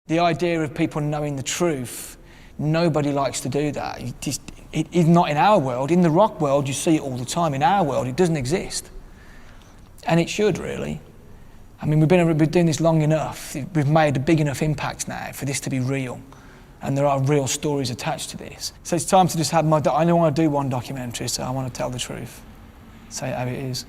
The idea of people knowing the truth, nobody likes to do that. It's not in our world. In the rock world, you see it all the time. In our world, it doesn't exist. And it should, really. I mean, we've been doing this long enough. We've made a big enough impact now for this to be real. And there are real stories attached to this. So it's time to just have I don't want to do one documentary, so I want to tell the truth. Say it how it is.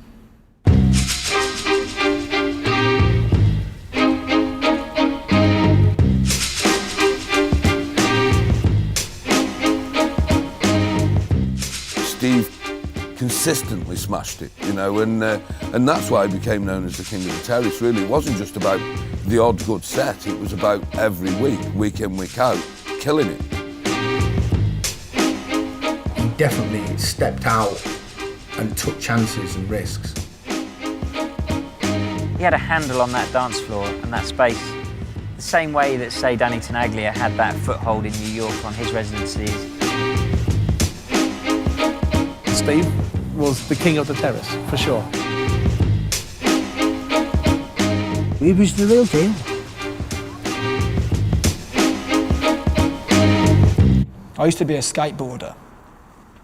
Steve consistently smashed it, you know, and that's why he became known as the King of the Terrace, really. It wasn't just about the odd good set, it was about every week in, week out, killing it. He definitely stepped out and took chances and risks. He had a handle on that dance floor and that space, the same way that, say, Danny Tenaglia had that foothold in New York on his residencies. Steve was the king of the terrace, for sure. He was the real deal. I used to be a skateboarder,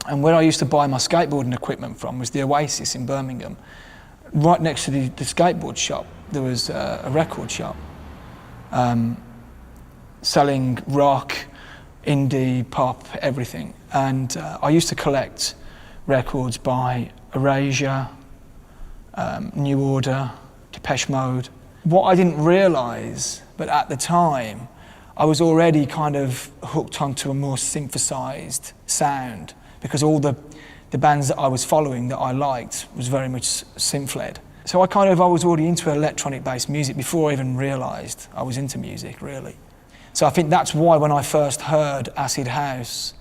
and where I used to buy my skateboarding equipment from was the Oasis in Birmingham. Right next to the skateboard shop, there was a record shop selling rock, indie, pop, everything. And I used to collect records by Erasure, New Order, Depeche Mode. What I didn't realise, but at the time, I was already kind of hooked onto a more synthesised sound, because all the bands that I was following that I liked was very much synth-led. So I was already into electronic-based music before I even realised I was into music, really. So I think that's why when I first heard acid house,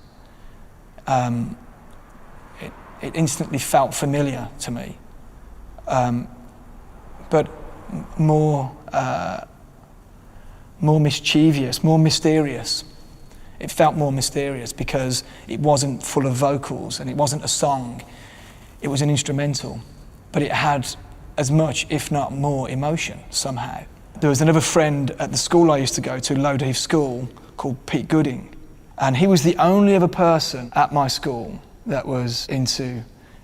it instantly felt familiar to me, but more mischievous, more mysterious. It felt more mysterious because it wasn't full of vocals and it wasn't a song. It was an instrumental, but it had as much, if not more, emotion somehow. There was another friend at the school I used to go to, Lowdeheath School, called Pete Gooding, and he was the only other person at my school that was into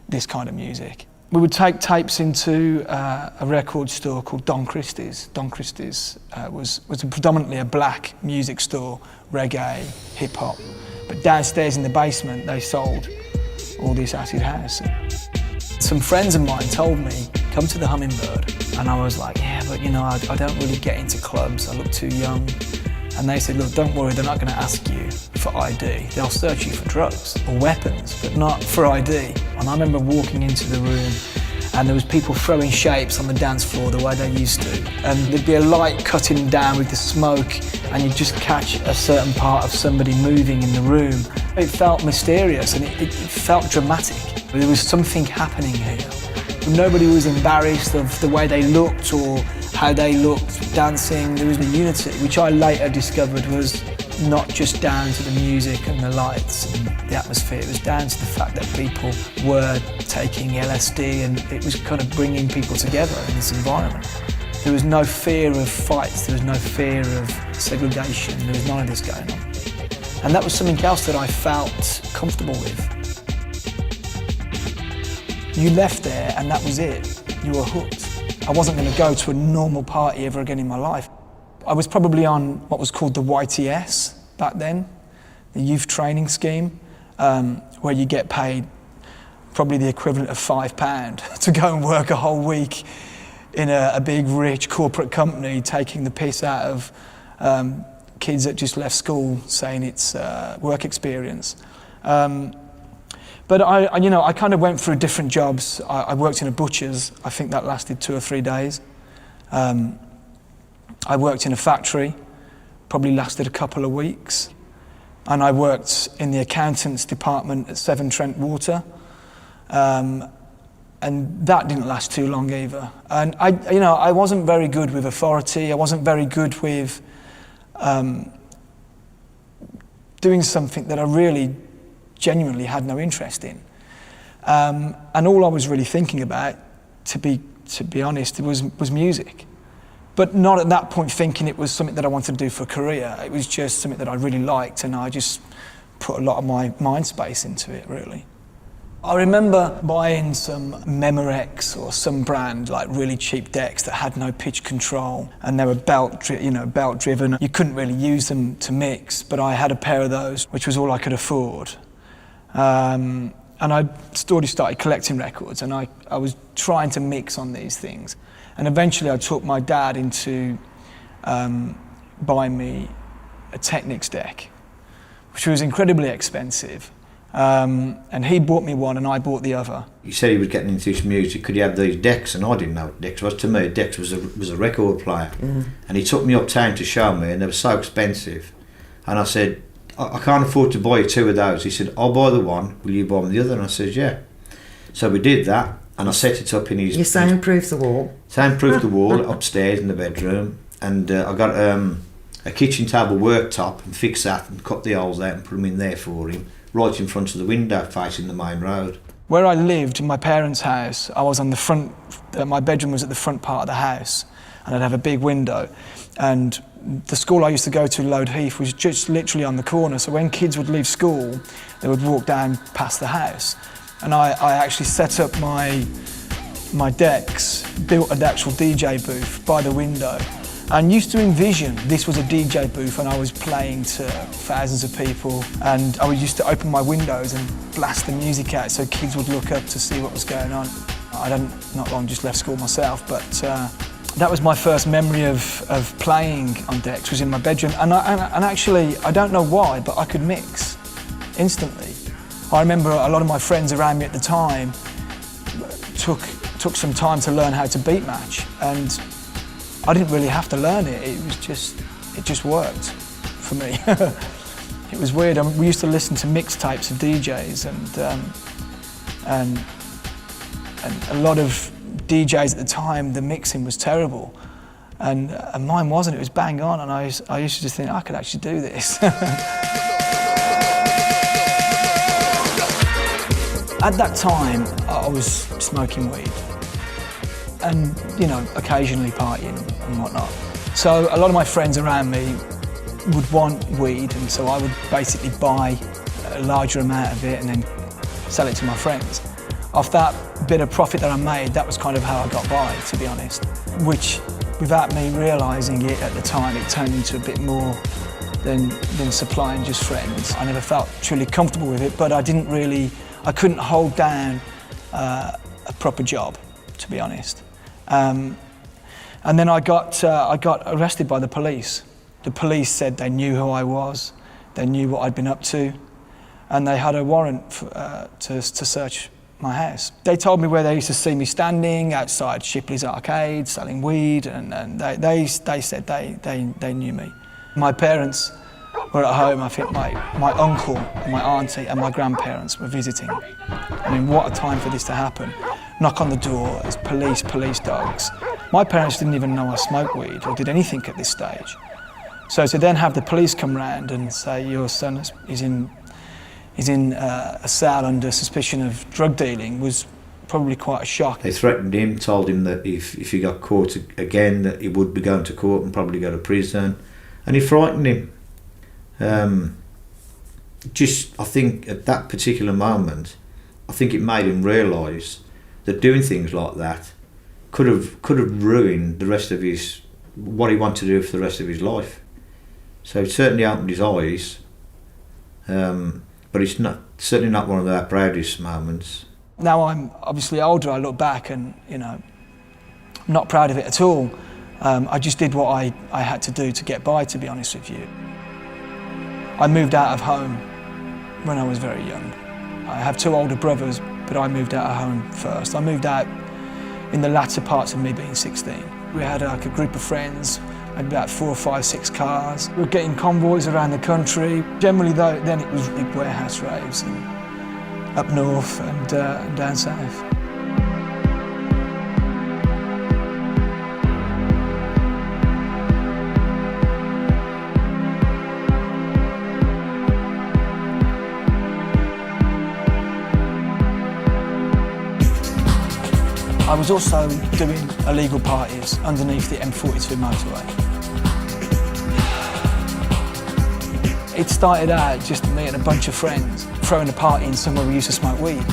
this kind of music. We would take tapes into a record store called Don Christie's. Don Christie's was predominantly a black music store, reggae, hip hop. But downstairs in the basement, they sold all this acid house. Some friends of mine told me, come to the Hummingbird. And I was like, yeah, but you know, I don't really get into clubs, I look too young. And they said, look, don't worry, they're not going to ask you for ID. They'll search you for drugs or weapons, but not for ID. And I remember walking into the room and there was people throwing shapes on the dance floor the way they used to. And there'd be a light cutting down with the smoke and you'd just catch a certain part of somebody moving in the room. It felt mysterious and it felt dramatic. There was something happening here. Nobody was embarrassed of the way they looked or how they looked dancing. There was a unity, which I later discovered was not just down to the music and the lights and the atmosphere. It was down to the fact that people were taking LSD and it was kind of bringing people together in this environment. There was no fear of fights, there was no fear of segregation, there was none of this going on. And that was something else that I felt comfortable with. You left there and that was it. You were hooked. I wasn't going to go to a normal party ever again in my life. I was probably on what was called the YTS back then, the youth training scheme, where you get paid probably the equivalent of £5 to go and work a whole week in a big, rich corporate company, taking the piss out of kids that just left school, saying it's work experience. But I kind of went through different jobs. I worked in a butcher's. I think that lasted 2 or 3 days. I worked in a factory, probably lasted a couple of weeks. And I worked in the accountants department at Severn Trent Water. And that didn't last too long either. And I wasn't very good with authority. I wasn't very good with doing something that I really genuinely had no interest in. And all I was really thinking about, to be honest, was music. but not at that point thinking it was something that I wanted to do for a career. It was just something that I really liked, and I just put a lot of my mind space into it, really. I remember buying some Memorex or some brand, like really cheap decks that had no pitch control, and they were belt driven. You couldn't really use them to mix, but I had a pair of those, which was all I could afford. And I already started collecting records, and I was trying to mix on these things. And eventually I took my dad into buying me a Technics deck, which was incredibly expensive. And he bought me one and I bought the other. He said he was getting into this music, could you have these decks? And I didn't know what decks was. To me, decks was a record player. And he took me uptown to show me, and they were so expensive. And I said, I can't afford to buy you two of those. He said, I'll buy the one, will you buy me the other? And I said, yeah. So we did that, and I set it up in his... You soundproofed the wall? Soundproofed the wall upstairs in the bedroom, and I got a kitchen table worktop and fixed that and cut the holes out and put them in there for him, right in front of the window facing the main road. Where I lived in my parents' house, I was on the front, my bedroom was at the front part of the house, and I'd have a big window. And the school I used to go to, Lode Heath, was just literally on the corner, so when kids would leave school, they would walk down past the house. And I actually set up my decks, built an actual DJ booth by the window, and used to envision this was a DJ booth and I was playing to thousands of people, and I used to open my windows and blast the music out so kids would look up to see what was going on. I not long just left school myself, but that was my first memory of playing on decks, was in my bedroom. And actually, I don't know why, but I could mix instantly. I remember a lot of my friends around me at the time took some time to learn how to beat match, and I didn't really have to learn it. It just worked for me. It was weird. We used to listen to mixtapes of DJs, and a lot of DJs at the time, the mixing was terrible, and mine wasn't. It was bang on, and I used to just think I could actually do this. At that time, I was smoking weed and, occasionally partying and whatnot. So a lot of my friends around me would want weed, and so I would basically buy a larger amount of it and then sell it to my friends. Off that bit of profit that I made, that was kind of how I got by, to be honest. Which, without me realising it at the time, it turned into a bit more than supplying just friends. I never felt truly comfortable with it, but I couldn't hold down a proper job, to be honest. And then I got arrested by the police. The police said they knew who I was, they knew what I'd been up to, and they had a warrant to search my house. They told me where they used to see me standing outside Shipley's Arcade, selling weed, and they said they knew me. My parents were at home. I think my uncle and my auntie and my grandparents were visiting. I mean, what a time for this to happen. Knock on the door, there's police dogs. My parents didn't even know I smoked weed or did anything at this stage. So to then have the police come round and say, your son is in a cell under suspicion of drug dealing, was probably quite a shock. They threatened him, told him that if he got caught again, that he would be going to court and probably go to prison. And he frightened him. I think at that particular moment, I think it made him realise that doing things like that could have ruined the rest of what he wanted to do for the rest of his life. So it certainly opened his eyes, but it's certainly not one of our proudest moments. Now I'm obviously older, I look back and, I'm not proud of it at all. I just did what I had to do to get by, to be honest with you. I moved out of home when I was very young. I have two older brothers, but I moved out of home first. I moved out in the latter parts of me being 16. We had like a group of friends, had about 4, 5, 6 cars. We were getting convoys around the country. Generally though, then it was big warehouse raves and up north and down south. I was also doing illegal parties underneath the M42 motorway. It started out just me and a bunch of friends throwing a party in somewhere we used to smoke weed.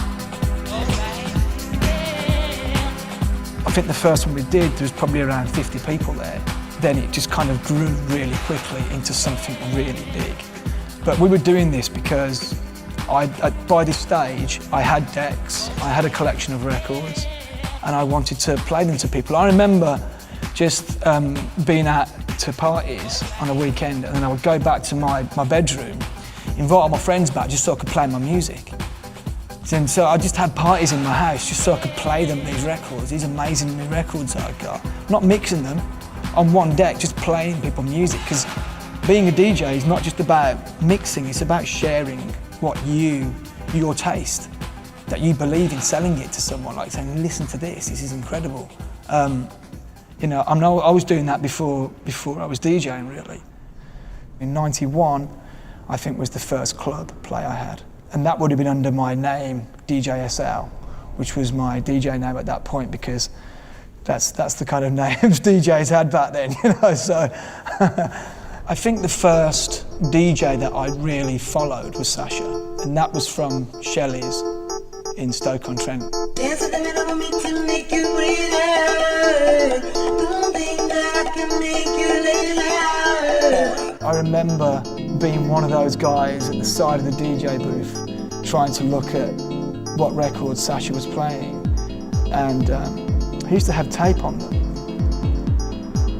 I think the first one we did, there was probably around 50 people there. Then it just kind of grew really quickly into something really big. But we were doing this because by this stage, I had decks, I had a collection of records, and I wanted to play them to people. I remember just being out to parties on a weekend, and then I would go back to my bedroom, invite all my friends back just so I could play my music. And so I just had parties in my house just so I could play them these records, these amazing new records that I got. Not mixing them on one deck, just playing people music, because being a DJ is not just about mixing, it's about sharing what your taste, that you believe in, selling it to someone, like saying, listen to this is incredible. You know, I was doing that before I was DJing, really. In '91, I think was the first club play I had. And that would have been under my name, DJ SL, which was my DJ name at that point, because that's the kind of names DJs had back then, you know, so. I think the first DJ that I really followed was Sasha, and that was from Shelley's in Stoke-on-Trent. Dance in the middle of me to make you breathe. Don't think I can make you later. I remember being one of those guys at the side of the DJ booth trying to look at what records Sasha was playing, and he used to have tape on them.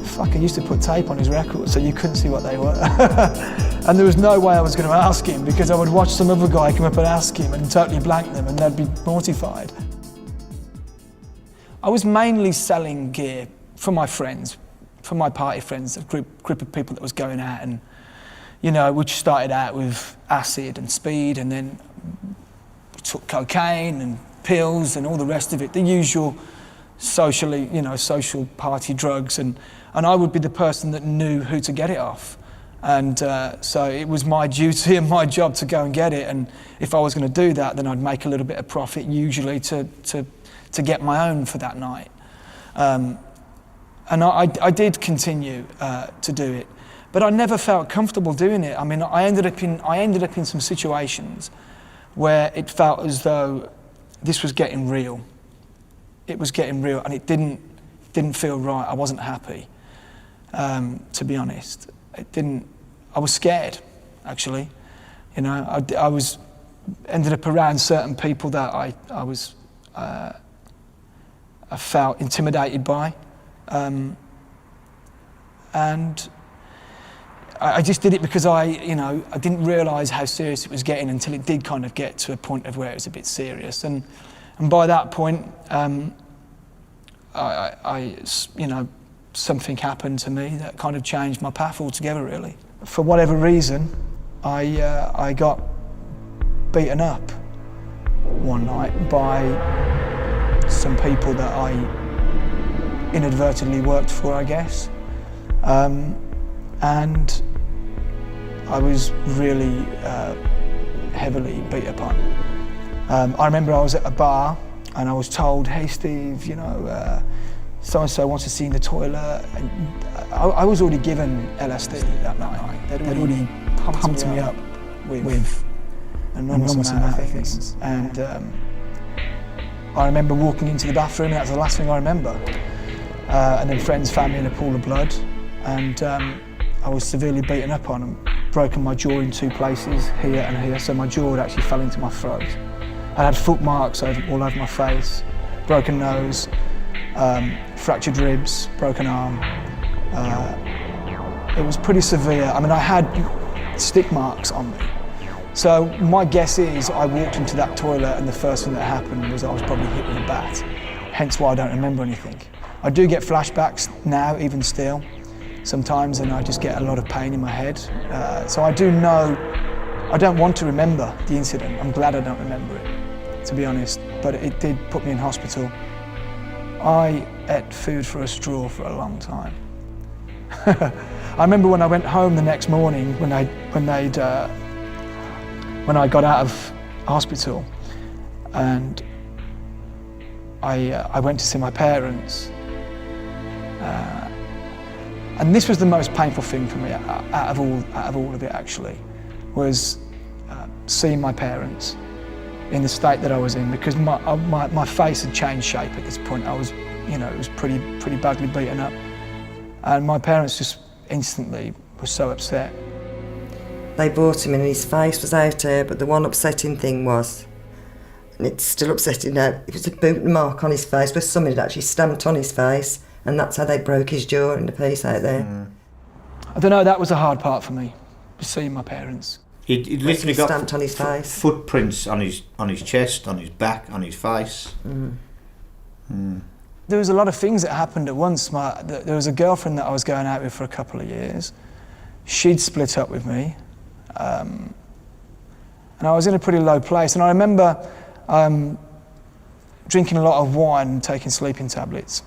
Fucking used to put tape on his records so you couldn't see what they were. And there was no way I was going to ask him, because I would watch some other guy come up and ask him and totally blank them, and they'd be mortified. I was mainly selling gear for my friends, for my party friends, a group of people that was going out, and you know, which started out with acid and speed, and then took cocaine and pills and all the rest of it, the usual social party drugs, and I would be the person that knew who to get it off. And so it was my duty and my job to go and get it, and if I was going to do that, then I'd make a little bit of profit, usually to get my own for that night. And I did continue to do it, but I never felt comfortable doing it. I mean, I ended up in some situations where it felt as though this was getting real. It was getting real, and it didn't feel right. I wasn't happy, to be honest. I was scared, actually. You know, I ended up around certain people that I felt intimidated by, and I just did it because I didn't realise how serious it was getting until it did kind of get to a point of where it was a bit serious, and by that point, something happened to me that kind of changed my path altogether, really. For whatever reason, I got beaten up one night by some people that I inadvertently worked for, I guess. And I was really heavily beat upon. I remember I was at a bar and I was told, hey Steve, so-and-so wants to see you in the toilet. And I was already given LSD that night. They'd already pumped me up with an enormous amount of things. And I remember walking into the bathroom, and that's the last thing I remember. And then friends found me in a pool of blood, and I was severely beaten up on and broken my jaw in two places, here and here, so my jaw had actually fell into my throat. I had foot marks all over my face, broken nose, fractured ribs, broken arm. It was pretty severe. I mean, I had stick marks on me. So my guess is I walked into that toilet and the first thing that happened was I was probably hit with a bat, hence why I don't remember anything. I do get flashbacks now, even still, sometimes, and I just get a lot of pain in my head. So I do know, I don't want to remember the incident. I'm glad I don't remember it, to be honest, but it did put me in hospital. I ate food for a straw for a long time. I remember when I went home the next morning, when I got out of hospital, and I went to see my parents. And this was the most painful thing for me out of all of it, actually, was seeing my parents in the state that I was in, because my face had changed shape at this point. I was, it was pretty badly beaten up. And my parents just instantly were so upset. They brought him in and his face was out here, but the one upsetting thing was, and it's still upsetting now, it was a boot mark on his face where somebody had actually stamped on his face, and that's how they broke his jaw into piece out there. I don't know, that was a hard part for me, seeing my parents. He'd literally got stamped on his face. Footprints on his chest, on his back, on his face. There was a lot of things that happened at once. There was a girlfriend that I was going out with for a couple of years. She'd split up with me. And I was in a pretty low place. And I remember drinking a lot of wine and taking sleeping tablets.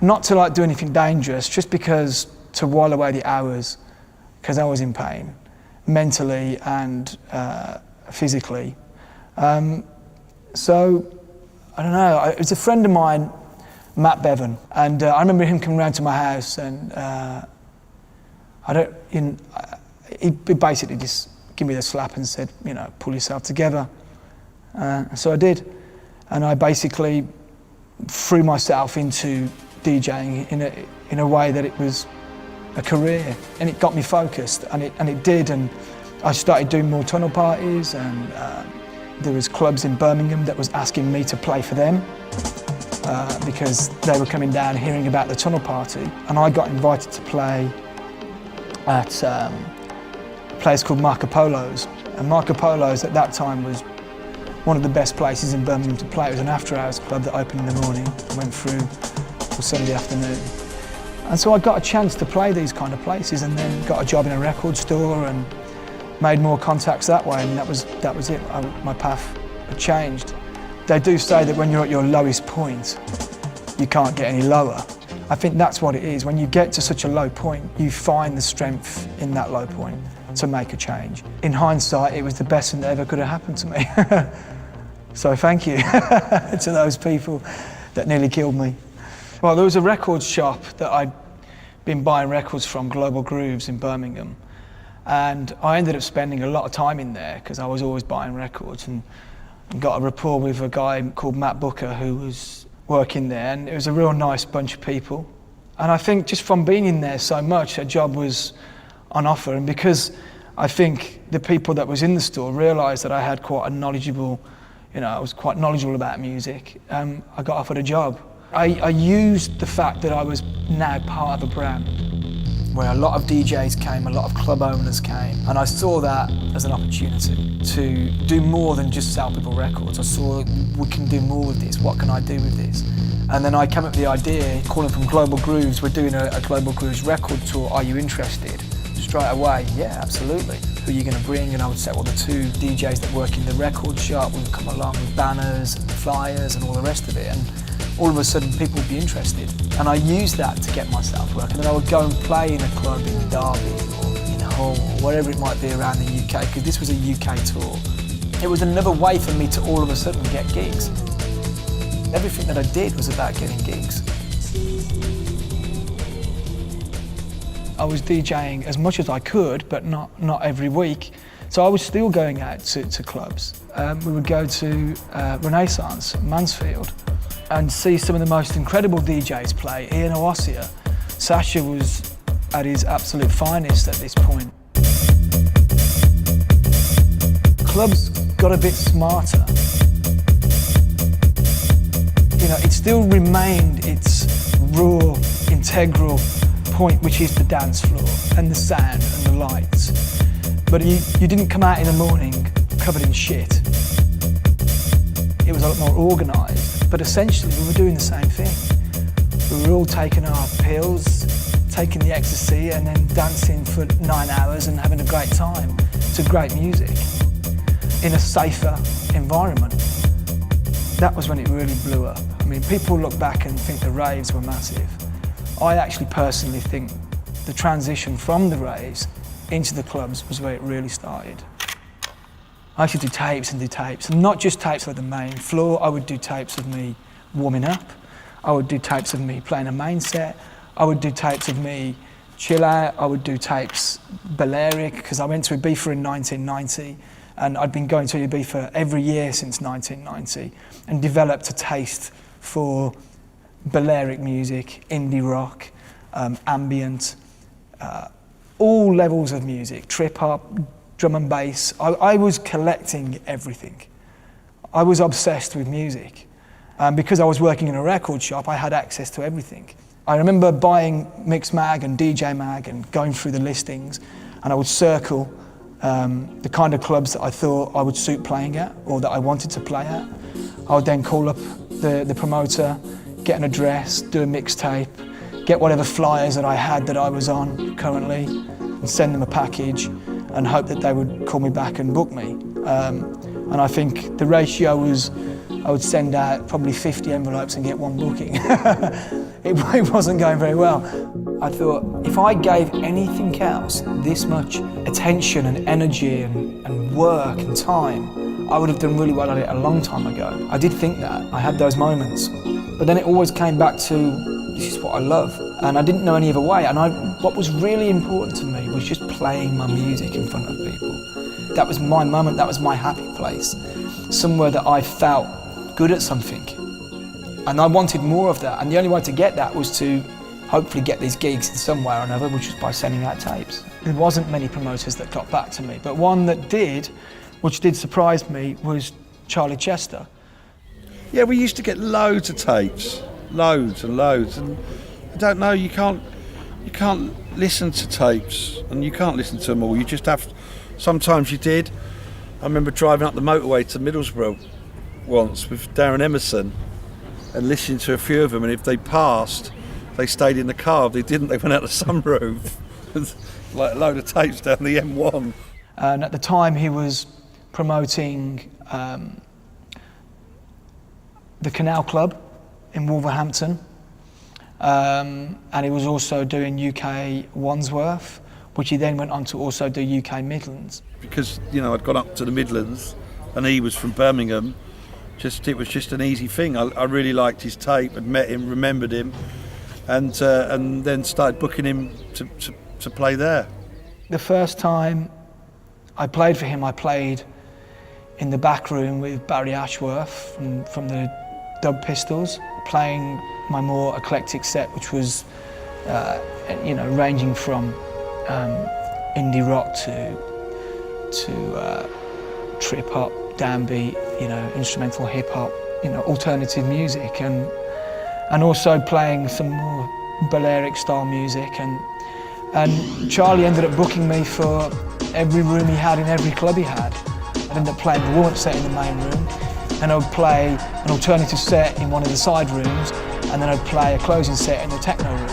Not to do anything dangerous, just because to while away the hours, because I was in pain, mentally and physically. So, I don't know, it was a friend of mine, Matt Bevan, and I remember him coming round to my house, and he basically just gave me the slap and said, pull yourself together. So I did, and I basically threw myself into DJing in a way that it was a career, and it got me focused, and it did, and I started doing more tunnel parties, and there was clubs in Birmingham that was asking me to play for them because they were coming down hearing about the tunnel party, and I got invited to play at a place called Marco Polo's, and Marco Polo's at that time was one of the best places in Birmingham to play. It was an after-hours club that opened in the morning and went through till Sunday afternoon. And so I got a chance to play these kind of places, and then got a job in a record store and made more contacts that way, and that was it. My path had changed. They do say that when you're at your lowest point, you can't get any lower. I think that's what it is. When you get to such a low point, you find the strength in that low point to make a change. In hindsight, it was the best thing that ever could have happened to me. So thank you to those people that nearly killed me. Well, there was a record shop that I'd been buying records from, Global Grooves in Birmingham. And I ended up spending a lot of time in there because I was always buying records, and got a rapport with a guy called Matt Booker who was working there, and it was a real nice bunch of people. And I think just from being in there so much, a job was on offer, and because I think the people that was in the store realised that I had quite a knowledgeable, I was quite knowledgeable about music, I got offered a job. I used the fact that I was now part of a brand, where a lot of DJs came, a lot of club owners came, and I saw that as an opportunity to do more than just sell people records. I saw we can do more with this, what can I do with this? And then I came up with the idea, calling from Global Grooves, we're doing a Global Grooves record tour, are you interested? Straight away, yeah, absolutely. Who are you going to bring? And I would say, well, the two DJs that work in the record shop would come along with banners and flyers and all the rest of it. And all of a sudden people would be interested. And I used that to get myself working. And I would go and play in a club in Derby or in Hull or wherever it might be around the UK, because this was a UK tour. It was another way for me to all of a sudden get gigs. Everything that I did was about getting gigs. I was DJing as much as I could, but not every week. So I was still going out to clubs. We would go to Renaissance, Mansfield, and see some of the most incredible DJs play. Ian Owasia. Sasha was at his absolute finest at this point. Clubs got a bit smarter. It still remained its raw, integral point, which is the dance floor and the sound and the lights. But you didn't come out in the morning covered in shit. It was a lot more organised, but essentially we were doing the same thing. We were all taking our pills, taking the ecstasy, and then dancing for 9 hours and having a great time to great music in a safer environment. That was when it really blew up. I mean, people look back and think the raves were massive. I actually personally think the transition from the raves into the clubs was where it really started. I used to do tapes and do tapes, and not just tapes like the main floor. I would do tapes of me warming up. I would do tapes of me playing a main set. I would do tapes of me chill out. I would do tapes Balearic, because I went to Ibiza in 1990, and I'd been going to Ibiza every year since 1990, and developed a taste for Balearic music, indie rock, ambient, all levels of music, trip hop, drum and bass. I was collecting everything. I was obsessed with music. Because I was working in a record shop, I had access to everything. I remember buying Mix Mag and DJ Mag and going through the listings, and I would circle the kind of clubs that I thought I would suit playing at, or that I wanted to play at. I would then call up the promoter, get an address, do a mixtape, get whatever flyers that I had that I was on currently, and send them a package, and hope that they would call me back and book me. And I think the ratio was, I would send out probably 50 envelopes and get one booking. It wasn't going very well. I thought, if I gave anything else this much attention and energy and work and time, I would have done really well at it a long time ago. I did think that. I had those moments. But then it always came back to, this is what I love. And I didn't know any other way. And what was really important to me was just playing my music in front of people. That was my moment, that was my happy place. Somewhere that I felt good at something. And I wanted more of that. And the only way to get that was to hopefully get these gigs in some way or another, which was by sending out tapes. There wasn't many promoters that got back to me, but one that did, which did surprise me, was Charlie Chester. Yeah, we used to get loads of tapes, loads and loads, and I don't know, you can't listen to tapes, and you can't listen to them all. You just have. Sometimes you did. I remember driving up the motorway to Middlesbrough once with Darren Emerson and listening to a few of them, and if they passed, they stayed in the car. If they didn't, they went out the sunroof. Like a load of tapes down the M1. And at the time he was promoting the Canal Club in Wolverhampton, and he was also doing UK Wandsworth, which he then went on to also do UK Midlands. Because, you know, I'd gone up to the Midlands and he was from Birmingham, it was just an easy thing. I really liked his tape, had met him, remembered him, and then started booking him to play there. The first time I played for him, I played in the back room with Barry Ashworth from the Dub Pistols, playing my more eclectic set, which was, ranging from indie rock to trip hop, downbeat, instrumental hip hop, alternative music, and also playing some more Balearic style music, and Charlie ended up booking me for every room he had in every club he had. I'd end up playing the warm-up set in the main room, and I would play an alternative set in one of the side rooms, and then I'd play a closing set in the techno room.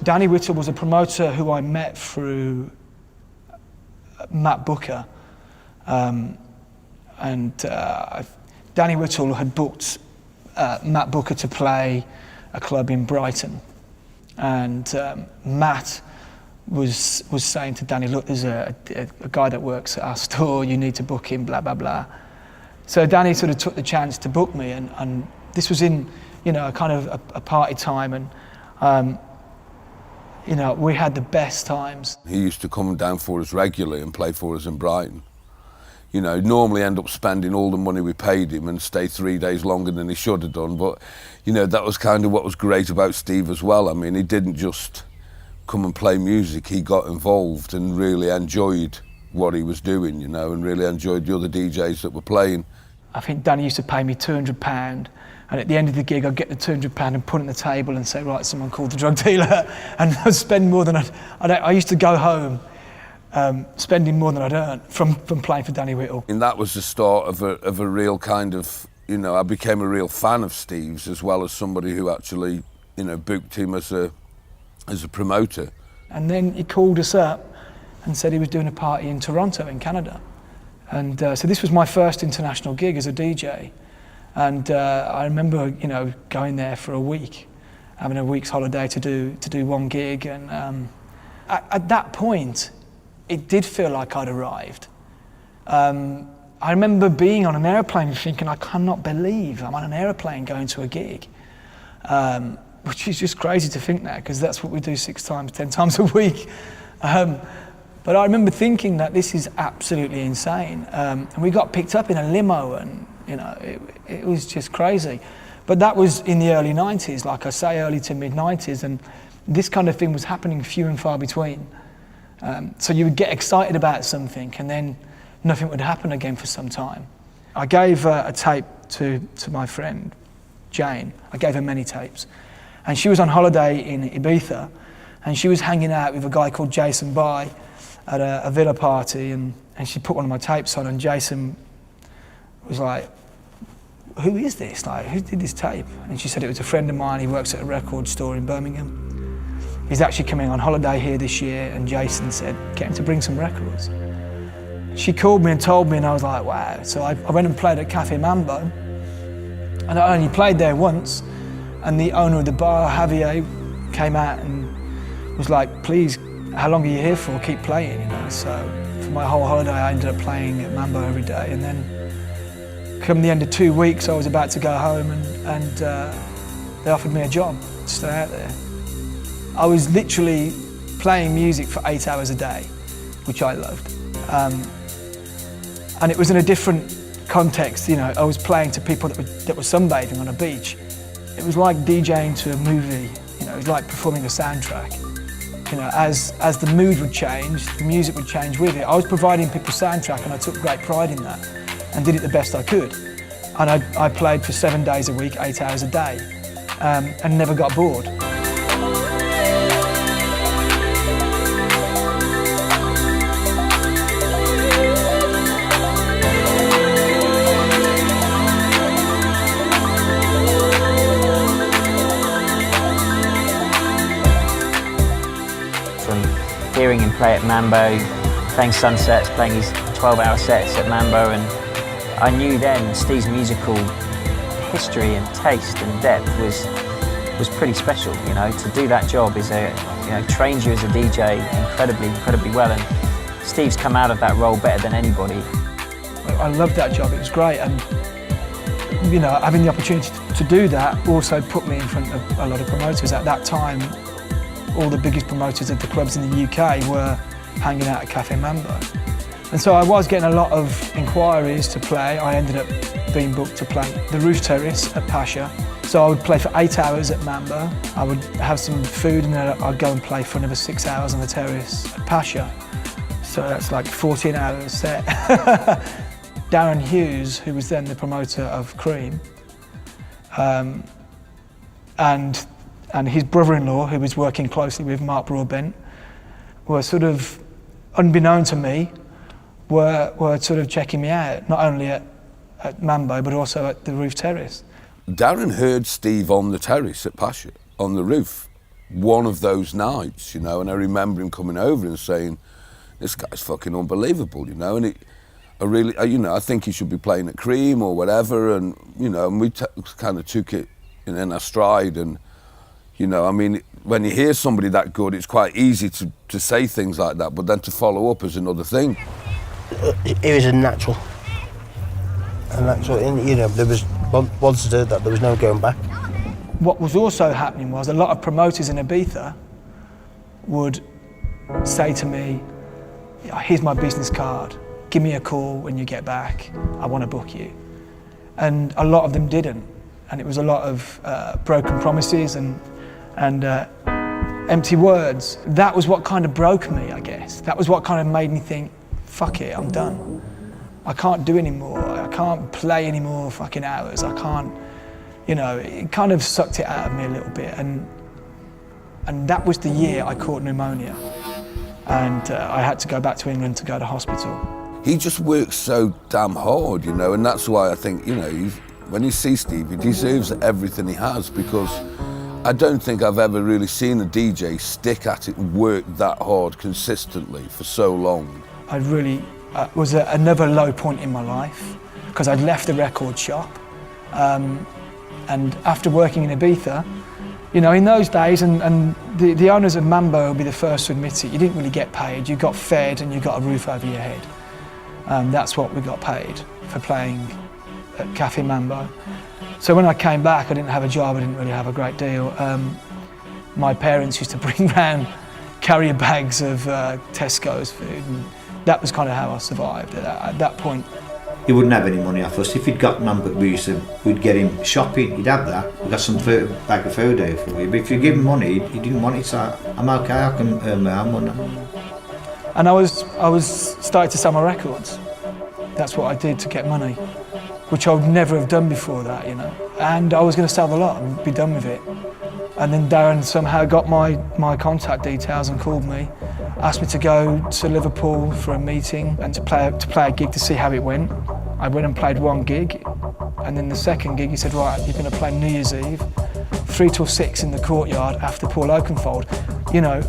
Danny Whittle was a promoter who I met through Matt Booker, and Danny Whittle had booked Matt Booker to play a club in Brighton, and Matt was saying to Danny, look, there's a guy that works at our store, you need to book him, blah, blah, blah. So Danny sort of took the chance to book me, and this was in, kind of a party time, and we had the best times. He used to come down for us regularly and play for us in Brighton. Normally end up spending all the money we paid him and stay 3 days longer than he should have done, but, that was kind of what was great about Steve as well. I mean, he didn't just come and play music, he got involved and really enjoyed what he was doing, and really enjoyed the other DJs that were playing. I think Danny used to pay me £200, and at the end of the gig I'd get the £200 and put it on the table and say, right, someone called the drug dealer, and I'd spend more than I used to go home spending more than I'd earned from playing for Danny Whittle. And that was the start of a real kind of, I became a real fan of Steve's, as well as somebody who actually, booked him as a promoter. And then he called us up and said he was doing a party in Toronto in Canada. And so this was my first international gig as a DJ. And I remember, going there for a week, having a week's holiday to do one gig. And at that point, it did feel like I'd arrived. I remember being on an aeroplane and thinking, I cannot believe I'm on an aeroplane going to a gig. Which is just crazy to think now, because that's what we do 6 times, 10 times a week. But I remember thinking that this is absolutely insane. And we got picked up in a limo, and it was just crazy. But that was in the early 90s, like I say, early to mid 90s, and this kind of thing was happening few and far between. So you would get excited about something, and then nothing would happen again for some time. I gave a tape to my friend, Jane. I gave her many tapes. And she was on holiday in Ibiza, and she was hanging out with a guy called Jason By at a villa party, and she put one of my tapes on, and Jason was like, who is this? Like, who did this tape? And she said it was a friend of mine. He works at a record store in Birmingham. He's actually coming on holiday here this year, and Jason said, get him to bring some records. She called me and told me, and I was like, wow. So I went and played at Cafe Mambo, and I only played there once, and the owner of the bar, Javier, came out and was like, please, how long are you here for? Keep playing, So for my whole holiday, I ended up playing at Mambo every day, and then come the end of 2 weeks, I was about to go home, and they offered me a job to stay out there. I was literally playing music for 8 hours a day, which I loved. And it was in a different context, I was playing to people that were sunbathing on a beach. It was like DJing to a movie, it was like performing a soundtrack. As the mood would change, the music would change with it. I was providing people soundtrack, and I took great pride in that and did it the best I could. And I played for 7 days a week, 8 hours a day, and never got bored. Hearing him play at Mambo, playing Sunsets, playing his 12-hour sets at Mambo, and I knew then Steve's musical history and taste and depth was pretty special. To do that job is trains you as a DJ incredibly well, and Steve's come out of that role better than anybody. I loved that job. It was great, and having the opportunity to do that also put me in front of a lot of promoters. At that time, all the biggest promoters of the clubs in the UK were hanging out at Cafe Mambo. And so I was getting a lot of inquiries to play. I ended up being booked to play the Roof Terrace at Pasha. So I would play for 8 hours at Mambo. I would have some food, and then I'd go and play for another 6 hours on the terrace at Pasha. So that's like 14 hours set. Darren Hughes, who was then the promoter of Cream, and his brother-in-law, who was working closely with Mark Broadbent, were sort of, unbeknown to me, were sort of checking me out, not only at Mambo, but also at the Roof Terrace. Darren heard Steve on the terrace at Pasha, on the roof, one of those nights, and I remember him coming over and saying, this guy's fucking unbelievable, and I think he should be playing at Cream or whatever, and, and we kind of took it in our stride, and, when you hear somebody that good, it's quite easy to say things like that, but then to follow up is another thing. He was a natural. There was, once I did that, there was no going back. What was also happening was a lot of promoters in Ibiza would say to me, here's my business card, give me a call when you get back, I want to book you. And a lot of them didn't, and it was a lot of broken promises and empty words. That was what kind of broke me, I guess. That was what kind of made me think, fuck it, I'm done. I can't do anymore. I can't play any more fucking hours. I can't, it kind of sucked it out of me a little bit. And that was the year I caught pneumonia. And I had to go back to England to go to hospital. He just works so damn hard, and that's why I think, when you see Steve, he deserves everything he has, because I don't think I've ever really seen a DJ stick at it and work that hard consistently for so long. I really was at another low point in my life, because I'd left the record shop, and after working in Ibiza, in those days, and the owners of Mambo will be the first to admit it, you didn't really get paid. You got fed and you got a roof over your head. That's what we got paid. for playing at Cafe Mambo. So when I came back, I didn't have a job, I didn't really have a great deal. My parents used to bring round carrier bags of Tesco's food, and that was kind of how I survived at that point. He wouldn't have any money off us. If he'd got none, but we'd get him shopping, he'd have that. We got some bag of food there for you. But if you give him money, he didn't want it, so I'm okay, I can earn my own money. And I was starting to sell my records. That's what I did to get money, which I would never have done before that, you know. And I was going to sell the lot and be done with it. And then Darren somehow got my contact details and called me, asked me to go to Liverpool for a meeting and to play a gig to see how it went. I went and played one gig, and then the second gig he said, right, you're going to play New Year's Eve, 3 till 6 in the courtyard after Paul Oakenfold, you know,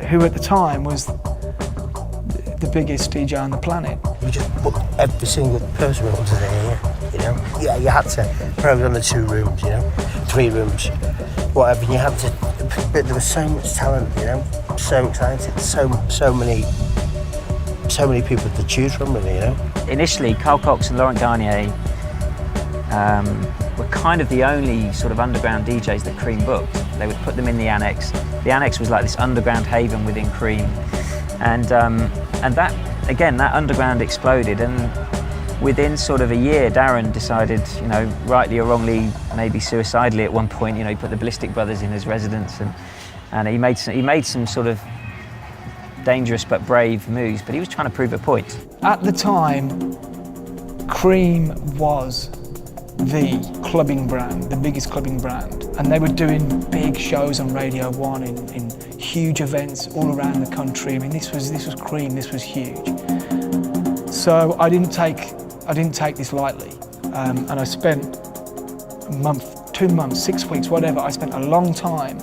who at the time was the biggest DJ on the planet. We just booked every single person we wanted there, you know. Yeah, you had to program the 2 rooms, you know, 3 rooms, whatever. You had to, but there was so much talent, you know, so excited, so many people to choose from, really, you know. Initially, Carl Cox and Laurent Garnier were kind of the only sort of underground DJs that Cream booked. They would put them in the Annex. The Annex was like this underground haven within Cream, and that, again, that underground exploded, and within sort of a year, Darren decided, you know, rightly or wrongly, maybe suicidally at one point, you know, he put the Ballistic Brothers in his residence, and he made some sort of dangerous but brave moves, but he was trying to prove a point. At the time, Cream was the clubbing brand, the biggest clubbing brand, and they were doing big shows on Radio 1 in huge events all around the country. I mean, this was Cream, this was huge. So I didn't take this lightly, and I spent a month, 2 months, 6 weeks, whatever. I spent a long time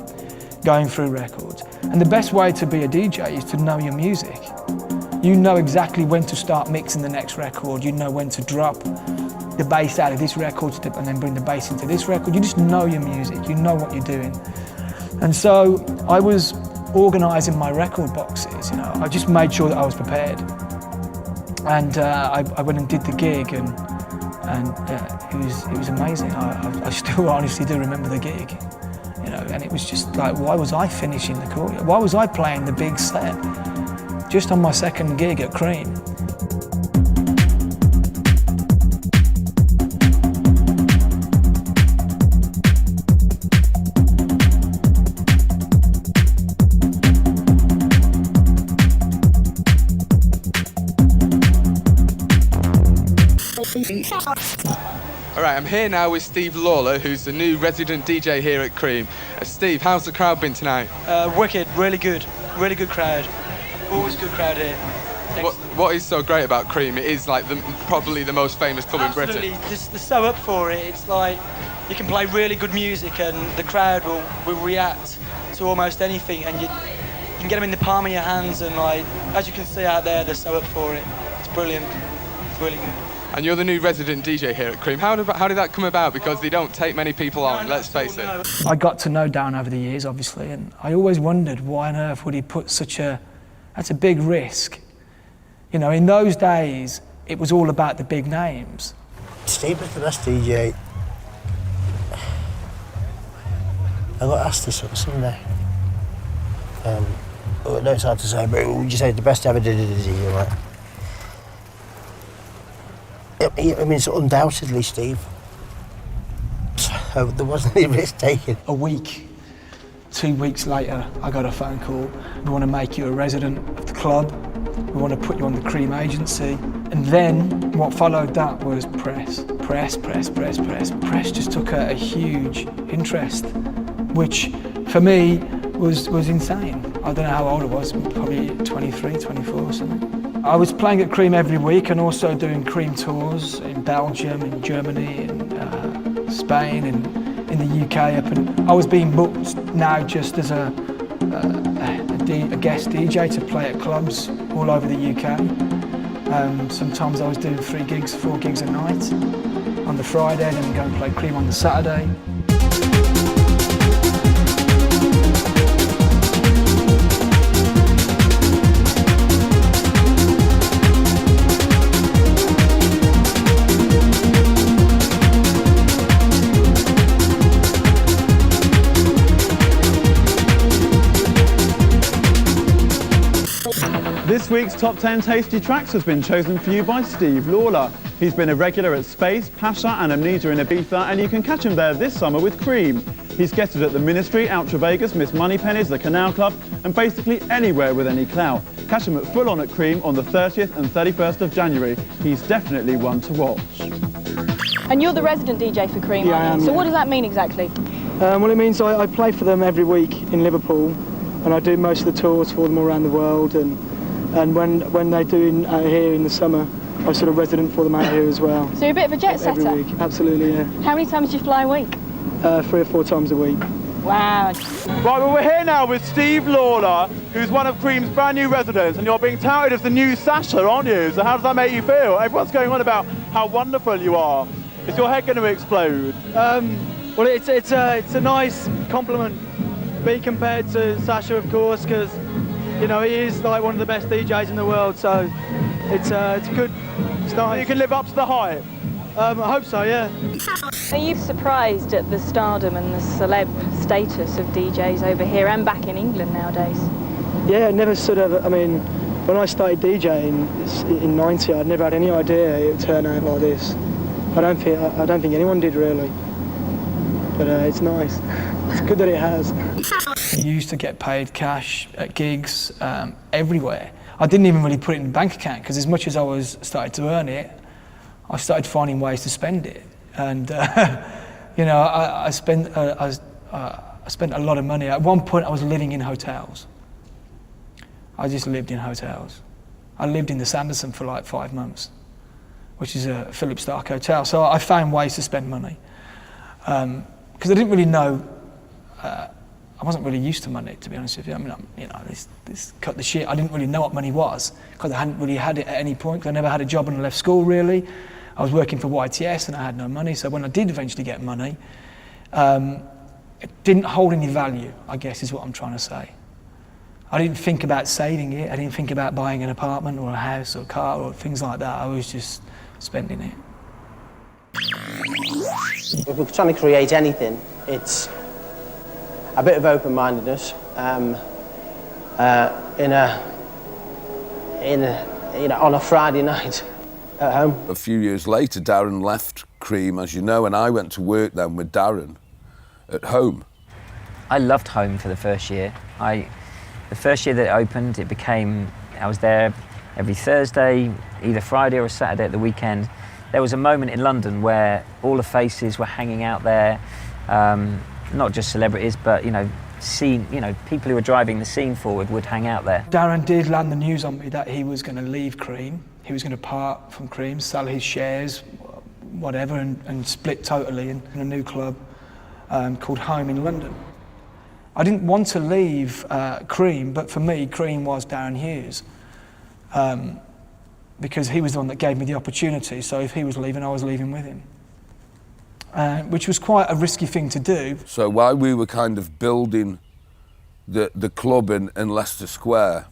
going through records. And the best way to be a DJ is to know your music. You know exactly when to start mixing the next record. You know when to drop the bass out of this record and then bring the bass into this record. You just know your music. You know what you're doing. And so I was organising my record boxes. You know, I just made sure that I was prepared. And I went and did the gig, and it was amazing. I still honestly do remember the gig. You know, and it was just like, why was I finishing the courtyard? Why was I playing the big set just on my second gig at Cream? All right, I'm here now with Steve Lawler, who's the new resident DJ here at Cream. Steve, how's the crowd been tonight? Wicked, really good crowd. Always good crowd here. What is so great about Cream? It is like probably the most famous club in Britain. Absolutely, they're so up for it. It's like you can play really good music and the crowd will react to almost anything, and you can get them in the palm of your hands, and like, as you can see out there, they're so up for it. It's brilliant. It's really good. And you're the new resident DJ here at Cream. How did that come about? Because they don't take many people on, let's face it. I got to know Darren over the years, obviously, and I always wondered why on earth would he put that's a big risk. You know, in those days, it was all about the big names. Steve was the best DJ. I got asked this on Sunday. No, it's hard to say, but would you say the best ever did it, DJ, right? I mean, it's undoubtedly Steve. So there wasn't any risk taken. A week, 2 weeks later, I got a phone call. We want to make you a resident of the club. We want to put you on the Cream agency. And then what followed that was press. Press just took a huge interest, which for me was insane. I don't know how old I was, probably 23, 24 or something. I was playing at Cream every week and also doing Cream tours in Belgium, in Germany, in Spain, and in the UK. I was being booked now just as a guest DJ to play at clubs all over the UK. Sometimes I was doing 3 gigs, 4 gigs a night on the Friday, then go and play Cream on the Saturday. This week's Top 10 Tasty Tracks has been chosen for you by Steve Lawler. He's been a regular at Space, Pasha and Amnesia in Ibiza, and you can catch him there this summer with Cream. He's guested at the Ministry, Outra Vegas, Miss Moneypenny's, the Canal Club, and basically anywhere with any clout. Catch him at Full On at Cream on the 30th and 31st of January. He's definitely one to watch. And you're the resident DJ for Cream, Yeah, I aren't you? am, So yeah. what does that mean exactly? Well, it means I play for them every week in Liverpool, and I do most of the tours for them all around the world. And when they do out here in the summer, I'm sort of resident for them out here as well. So you're a bit of a jet setter? Every week, absolutely, yeah. How many times do you fly a week? 3 or 4 times a week. Wow. Right, well, we're here now with Steve Lawler, who's one of Cream's brand new residents, and you're being touted as the new Sasha, aren't you? So how does that make you feel? Everyone's going on about how wonderful you are. Is your head going to explode? Well, it's a nice compliment, be compared to Sasha, of course, because you know he is like one of the best DJs in the world. So it's good. It's nice. You can live up to the hype. I hope so, yeah. Are you surprised at the stardom and the celeb status of DJs over here and back in England nowadays? Yeah, never sort of, I mean, when I started DJing in 90, I'd never had any idea it would turn out like this. I don't think anyone did really. But it's nice. It's good that it has. I used to get paid cash at gigs everywhere. I didn't even really put it in the bank account because as much as I was started to earn it, I started finding ways to spend it. And you know, I spent a lot of money. At one point, I was living in hotels. I just lived in hotels. I lived in the Sanderson for like 5 months, which is a Philip Stark hotel. So I found ways to spend money. Because I didn't really know, I wasn't really used to money, to be honest with you. I mean, you know, this cut the shit. I didn't really know what money was because I hadn't really had it at any point. Cause I never had a job and I left school really. I was working for YTS and I had no money. So when I did eventually get money, it didn't hold any value, I guess is what I'm trying to say. I didn't think about saving it. I didn't think about buying an apartment or a house or a car or things like that. I was just spending it. If we're trying to create anything, it's a bit of open-mindedness on a Friday night at home. A few years later, Darren left Cream, as you know, and I went to work then with Darren at Home. I loved Home for the first year. The first year that it opened, I was there every Thursday, either Friday or Saturday at the weekend. There was a moment in London where all the faces were hanging out there, not just celebrities, but people who were driving the scene forward would hang out there. Darren did land the news on me that he was going to leave Cream. He was going to part from Cream, sell his shares, whatever, and split totally in a new club called Home in London. I didn't want to leave Cream, but for me, Cream was Darren Hughes. Because he was the one that gave me the opportunity, so if he was leaving, I was leaving with him. Which was quite a risky thing to do. So while we were kind of building the club in Leicester Square,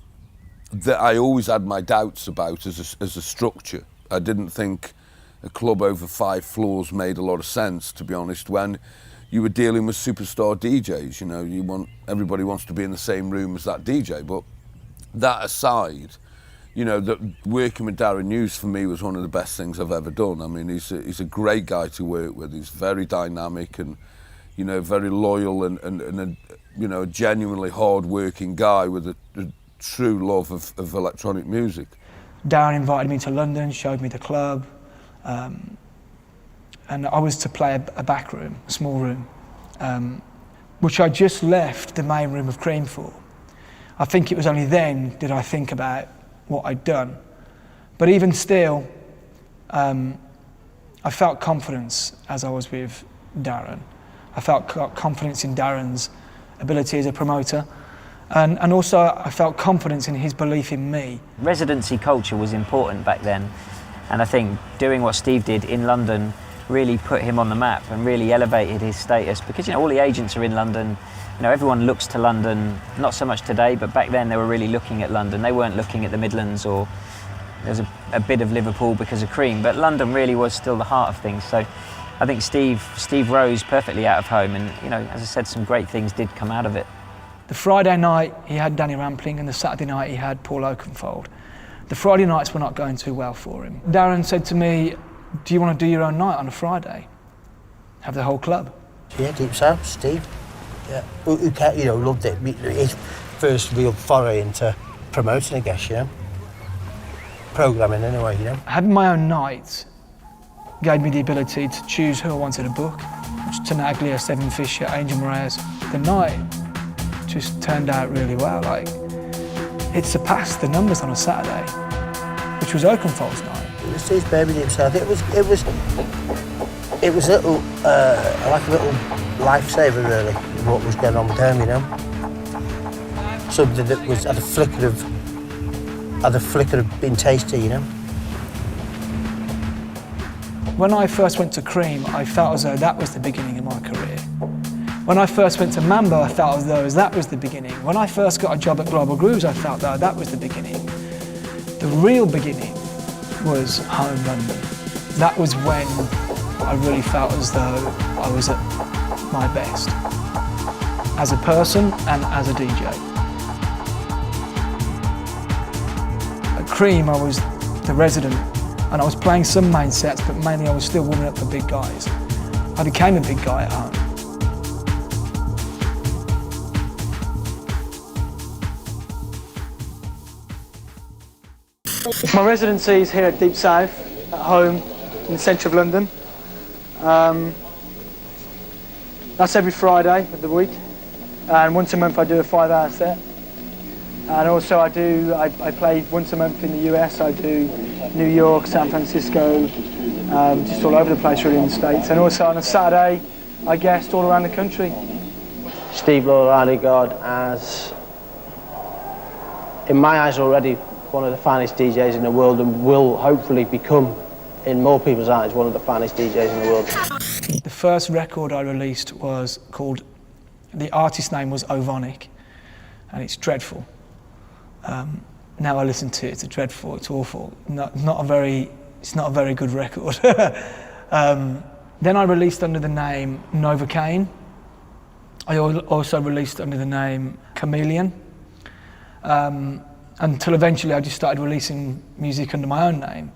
that I always had my doubts about as a structure. I didn't think a club over 5 floors made a lot of sense, to be honest, when you were dealing with superstar DJs. You know, everybody wants to be in the same room as that DJ, but that aside, you know, that working with Darren Hughes for me was one of the best things I've ever done. I mean, he's a great guy to work with. He's very dynamic and, you know, very loyal and a genuinely hard-working guy with a true love of electronic music. Darren invited me to London, showed me the club, and I was to play a back room, a small room, which I just left the main room of Cream for. I think it was only then did I think about what I'd done. But even still, I felt confidence as I was with Darren. I felt confidence in Darren's ability as a promoter. And also I felt confidence in his belief in me. Residency culture was important back then. And I think doing what Steve did in London really put him on the map and really elevated his status because, you know, all the agents are in London. You know, everyone looks to London, not so much today, but back then they were really looking at London. They weren't looking at the Midlands, or there's a bit of Liverpool because of Cream, but London really was still the heart of things. So I think Steve rose perfectly out of Home, and, you know, as I said, some great things did come out of it. The Friday night he had Danny Rampling, and the Saturday night he had Paul Oakenfold. The Friday nights were not going too well for him. Darren said to me, do you want to do your own night on a Friday? Have the whole club? Yeah, Deep South, Steve. Yeah, who loved it. His first real foray into promoting, I guess, programming anyway, Having my own night gave me the ability to choose who I wanted to book. Tenaglia, Seven Fisher, Angel Moraes. The night just turned out really well. It surpassed the numbers on a Saturday, which was Oakenfold's night. It was his baby Deep South. It was a little, like a little lifesaver really, what was going on with them, Something that had a flicker of being tasty, When I first went to Cream, I felt as though that was the beginning of my career. When I first went to Mambo, I felt as though that was the beginning. When I first got a job at Global Grooves, I felt that was the beginning. The real beginning was Home London. That was when I really felt as though I was at my best, as a person and as a DJ. At Cream, I was the resident, and I was playing some main sets, but mainly I was still warming up for big guys. I became a big guy at home. My residency is here at Deep South, at home in the centre of London. That's every Friday of the week, and once a month I do a 5-hour set. And also I play once a month in the US. I do New York, San Francisco, just all over the place really in the States. And also on a Saturday I guest all around the country. Steve Lawler I regard as, in my eyes already, one of the finest DJs in the world, and will hopefully become, in more people's eyes, one of the finest DJs in the world. The first record I released was called, the artist name was Ovonic, and it's dreadful. Now I listen to it, it's dreadful, it's awful. It's not a very good record. Then I released under the name Novocaine. I also released under the name Chameleon. Until eventually I just started releasing music under my own name.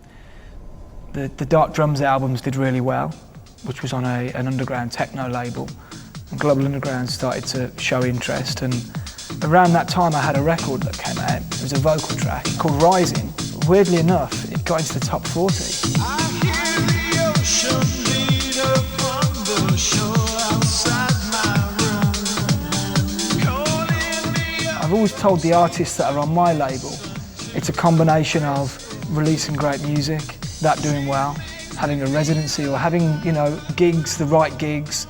The Dark Drums albums did really well, which was on an underground techno label. And Global Underground started to show interest, and around that time I had a record that came out. It was a vocal track called Rising. Weirdly enough, it got into the top 40. I hear the ocean beat upon the shore outside my room, calling me up. I've always told the artists that are on my label, it's a combination of releasing great music, that doing well, having a residency or having, gigs, the right gigs,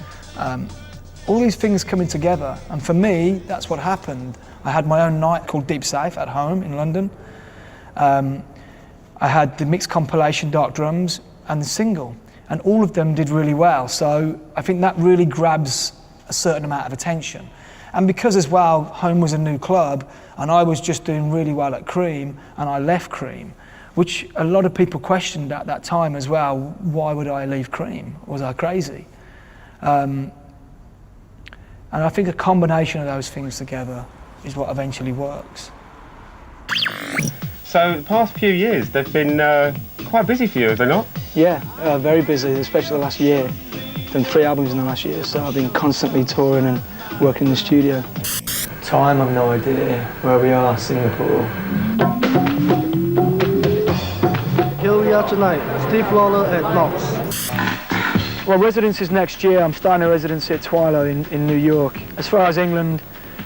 all these things coming together. And for me, that's what happened. I had my own night called Deep South at home in London. I had the mixed compilation Dark Drums and the single, and all of them did really well. So I think that really grabs a certain amount of attention. And because as well, Home was a new club, and I was just doing really well at Cream, and I left Cream, which a lot of people questioned at that time as well. Why would I leave Cream? Was I crazy? And I think a combination of those things together is what eventually works. So the past few years, they've been quite busy for you, have they not? Yeah, very busy, especially the last year. Done 3 albums in the last year, so I've been constantly touring and working in the studio. Time, I've no idea where we are, Singapore. Here we are tonight, Steve Lawler at Knox. Well, residencies next year. I'm starting a residency at Twilo in New York. As far as England,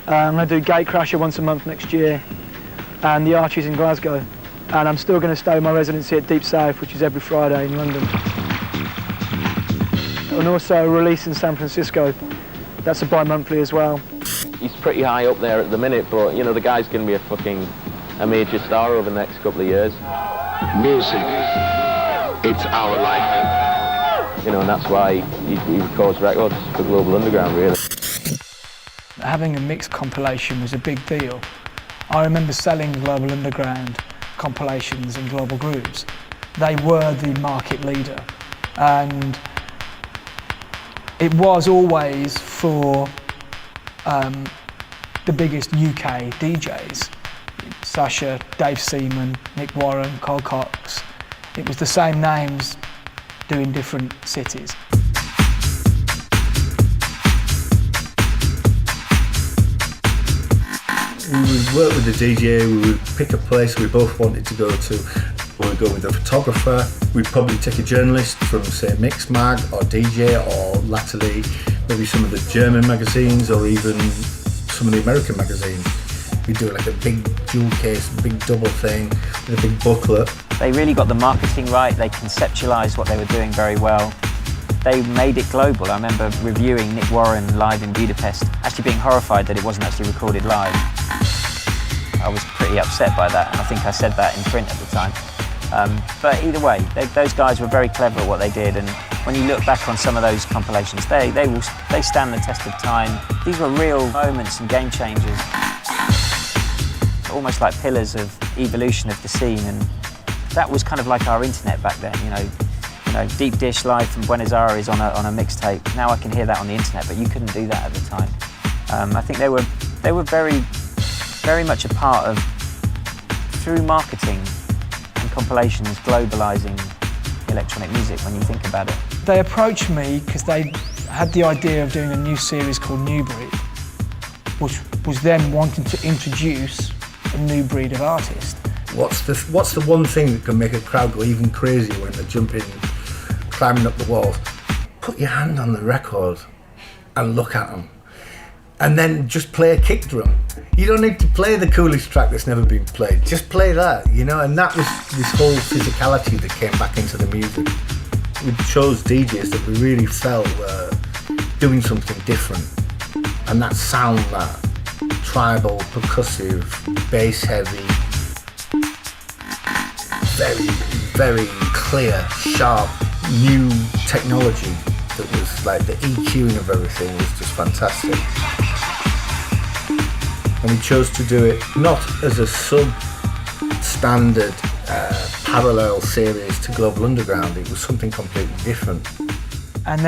I'm going to do Gatecrasher once a month next year, and the Archies in Glasgow. And I'm still going to stay in my residency at Deep South, which is every Friday in London. And also a release in San Francisco. That's a bi-monthly as well. He's pretty high up there at the minute, but the guy's going to be a major star over the next couple of years. Music, it's our life. And that's why he records records for Global Underground, really. Having a mixed compilation was a big deal. I remember selling Global Underground compilations and Global Grooves. They were the market leader, and it was always for the biggest UK DJs. Sasha, Dave Seaman, Nick Warren, Carl Cox. It was the same names doing different cities. We would work with the DJ, we would pick a place we both wanted to go to. We would go with a photographer. We'd probably take a journalist from, say, Mixmag or DJ, or latterly maybe some of the German magazines or even some of the American magazines. We'd do like a big jewel case, big double thing with a big booklet. They really got the marketing right, they conceptualised what they were doing very well. They made it global. I remember reviewing Nick Warren live in Budapest, actually being horrified that it wasn't actually recorded live. I was pretty upset by that, and I think I said that in print at the time. But either way, those guys were very clever at what they did, and when you look back on some of those compilations, they stand the test of time. These were real moments and game changers, almost like pillars of evolution of the scene, and that was kind of like our internet back then. You know, deep dish live from Buenos Aires on a mixtape. Now I can hear that on the internet, but you couldn't do that at the time. I think they were very much a part of, through marketing and compilations, globalising electronic music when you think about it. They approached me because they had the idea of doing a new series called New Breed, which was them wanting to introduce a new breed of artist. What's the one thing that can make a crowd go even crazier when they're jumping, climbing up the walls? Put your hand on the record and look at them. And then just play a kick drum. You don't need to play the coolest track that's never been played. Just play that, you know? And that was this whole physicality that came back into the music. We chose DJs that we really felt were doing something different. And that sound, that tribal, percussive, bass heavy, very, very clear, sharp, new technology that was like the EQing of everything was just fantastic. And we chose to do it not as a sub-standard parallel series to Global Underground. It was something completely different. And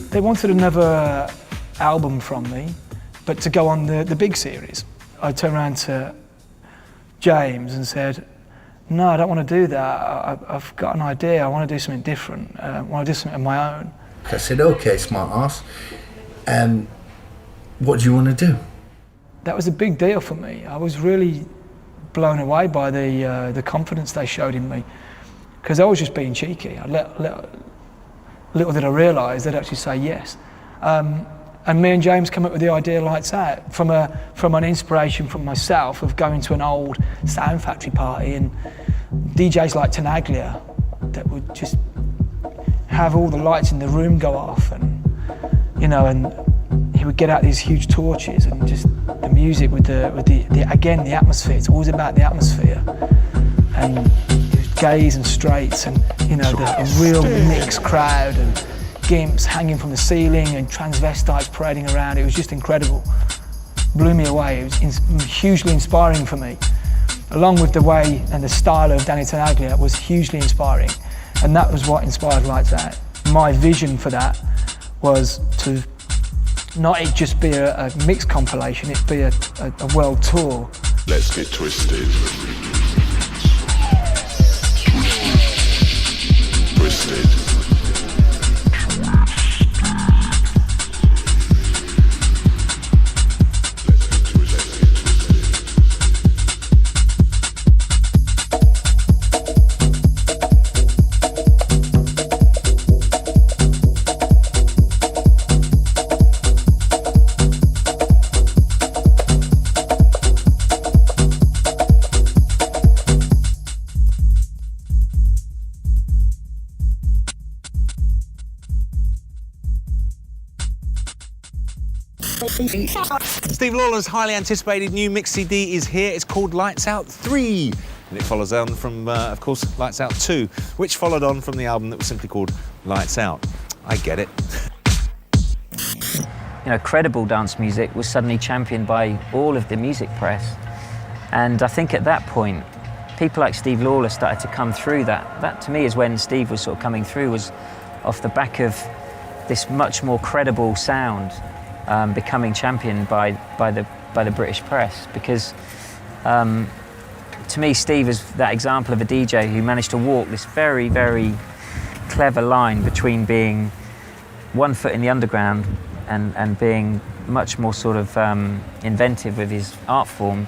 they wanted another album from me, but to go on the big series. I turned around to James and said, no, I don't want to do that. I've got an idea. I want to do something different. I want to do something of my own. I said, okay, smart ass. What do you want to do? That was a big deal for me. I was really blown away by the confidence they showed in me, because I was just being cheeky. Little did I realise they'd actually say yes. And me and James came up with the idea Lights Out from an inspiration from myself of going to an old Sound Factory party and DJs like Tenaglia that would just have all the lights in the room go off, and and he would get out these huge torches and just the music with the atmosphere. It's always about the atmosphere, and it was gays and straights, and the real mixed crowd, and gimps hanging from the ceiling and transvestites parading around. It was just incredible. Blew me away. It was hugely inspiring for me. Along with the way and the style of Danny Tenaglia was hugely inspiring, and that was what inspired Lights Out. My vision for that was to not it just be a mixed compilation, it'd be a world tour. Let's get twisted. Twisted. Steve Lawler's highly anticipated new mix CD is here. It's called Lights Out 3. And it follows on from, of course, Lights Out 2, which followed on from the album that was simply called Lights Out. I get it. Credible dance music was suddenly championed by all of the music press. And I think at that point, people like Steve Lawler started to come through that. That, to me, is when Steve was sort of coming through, was off the back of this much more credible sound becoming championed by the by the British press, because to me, Steve is that example of a DJ who managed to walk this very, very clever line between being one foot in the underground and being much more sort of inventive with his art form,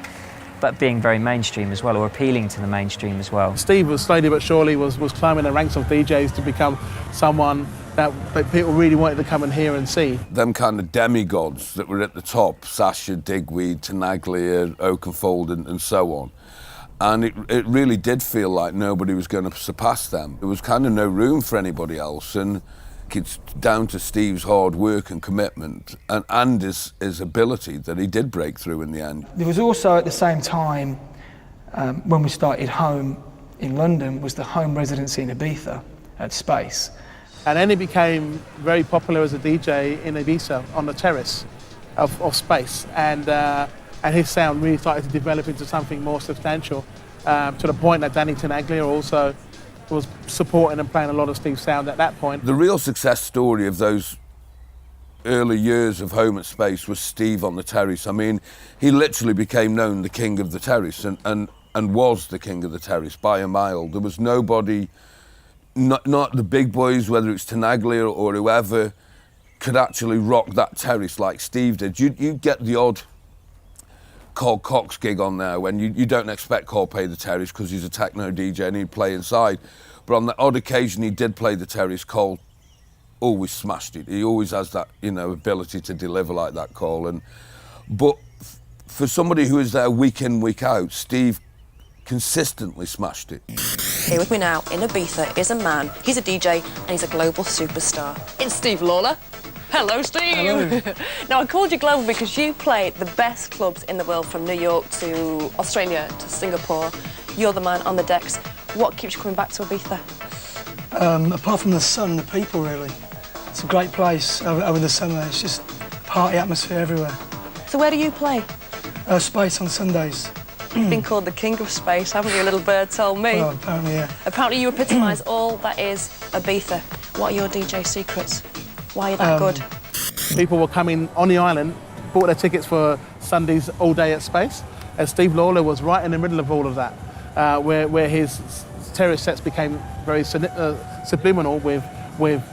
but being very mainstream as well, or appealing to the mainstream as well. Steve was slowly but surely was climbing the ranks of DJs to become someone that people really wanted to come and hear and see. Them kind of demigods that were at the top, Sasha, Digweed, Tenaglia, Oakenfold and so on. And it really did feel like nobody was going to surpass them. There was kind of no room for anybody else, and it's down to Steve's hard work and commitment and his ability that he did break through in the end. There was also at the same time, when we started Home in London, was the Home residency in Ibiza at Space. And then he became very popular as a DJ in Ibiza on the terrace of Space. And his sound really started to develop into something more substantial, to the point that Danny Tenaglia also was supporting and playing a lot of Steve's sound at that point. The real success story of those early years of Home at Space was Steve on the terrace. I mean, he literally became known the king of the terrace and was the king of the terrace by a mile. There was nobody, not the big boys, whether it's Tenaglia or whoever, could actually rock that terrace like Steve did. You'd get the odd Carl Cox gig on there when you don't expect Carl play the terrace because he's a techno DJ and he'd play inside. But on the odd occasion he did play the terrace, Carl always smashed it. He always has that, ability to deliver like that, Carl. But for somebody who is there week in, week out, Steve consistently smashed it. Here with me now in Ibiza is a man. He's a DJ and he's a global superstar. It's Steve Lawler. Hello, Steve. Hello. Now, I called you global because you play the best clubs in the world, from New York to Australia to Singapore. You're the man on the decks. What keeps you coming back to Ibiza? Apart from the sun, the people, really. It's a great place over the summer. It's just party atmosphere everywhere. So where do you play? Space on Sundays. You've been called the king of space, haven't you? A little bird told me. Well, apparently, yeah. Apparently you epitomise all that is Ibiza. What are your DJ secrets? Why are you that good? People were coming on the island, bought their tickets for Sundays all day at Space, and Steve Lawler was right in the middle of all of that, where his terrace sets became very subliminal with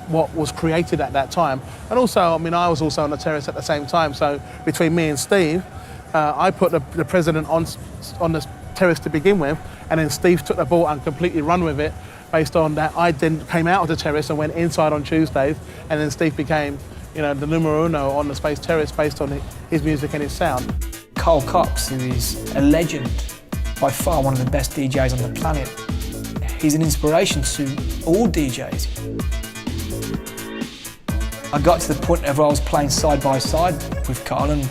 what was created at that time. And also, I was also on the terrace at the same time, so between me and Steve, I put the president on the terrace to begin with, and then Steve took the ball and completely run with it, based on that. I then came out of the terrace and went inside on Tuesdays, and then Steve became, the numero uno on the Space terrace based on his music and his sound. Carl Cox is a legend, by far one of the best DJs on the planet. He's an inspiration to all DJs. I got to the point where I was playing side by side with Carl, and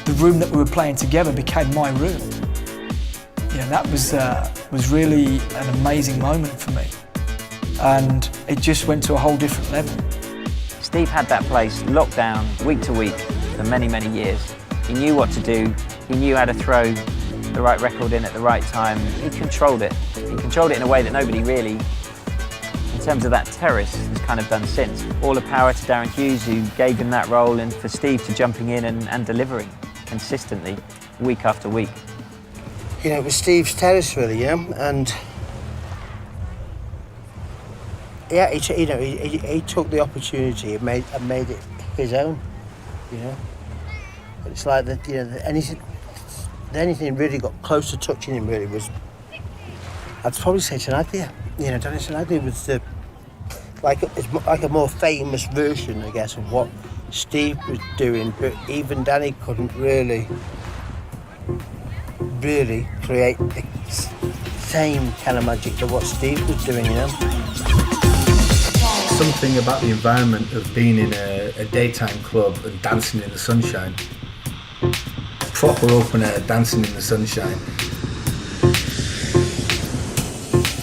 the room that we were playing together became my room. That was really an amazing moment for me, and it just went to a whole different level. Steve had that place locked down week to week for many, many years. He knew what to do. He knew how to throw the right record in at the right time. He controlled it. He controlled it in a way that nobody really, in terms of that terrace, has kind of done since. All the power to Darren Hughes, who gave him that role, and for Steve to jumping in and delivering consistently, week after week. It was Steve's terrace, really, and yeah, he took the opportunity and made it his own, But it's like that, anything really got close to touching him. Really was, I'd probably say Tenaglia. Danny Tenaglia was it's like a more famous version, I guess, of what Steve was doing, but even Danny couldn't really create the same kind of magic to what Steve was doing, Something about the environment of being in a daytime club and dancing in the sunshine. Proper open air dancing in the sunshine.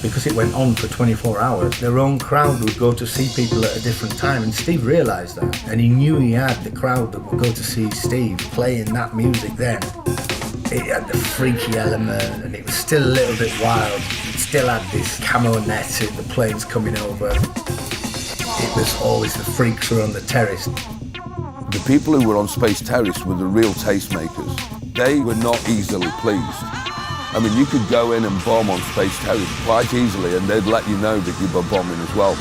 Because it went on for 24 hours, their own crowd would go to see people at a different time, and Steve realised that, and he knew he had the crowd that would go to see Steve playing that music then. It had the freaky element, and it was still a little bit wild. It still had this camo net and the planes coming over. It was always the freaks who were on the terrace. The people who were on Space Terrace were the real tastemakers. they were not easily pleased. I mean, you could go in and bomb on Space Terrace quite easily and they'd let you know that you were bombing as well.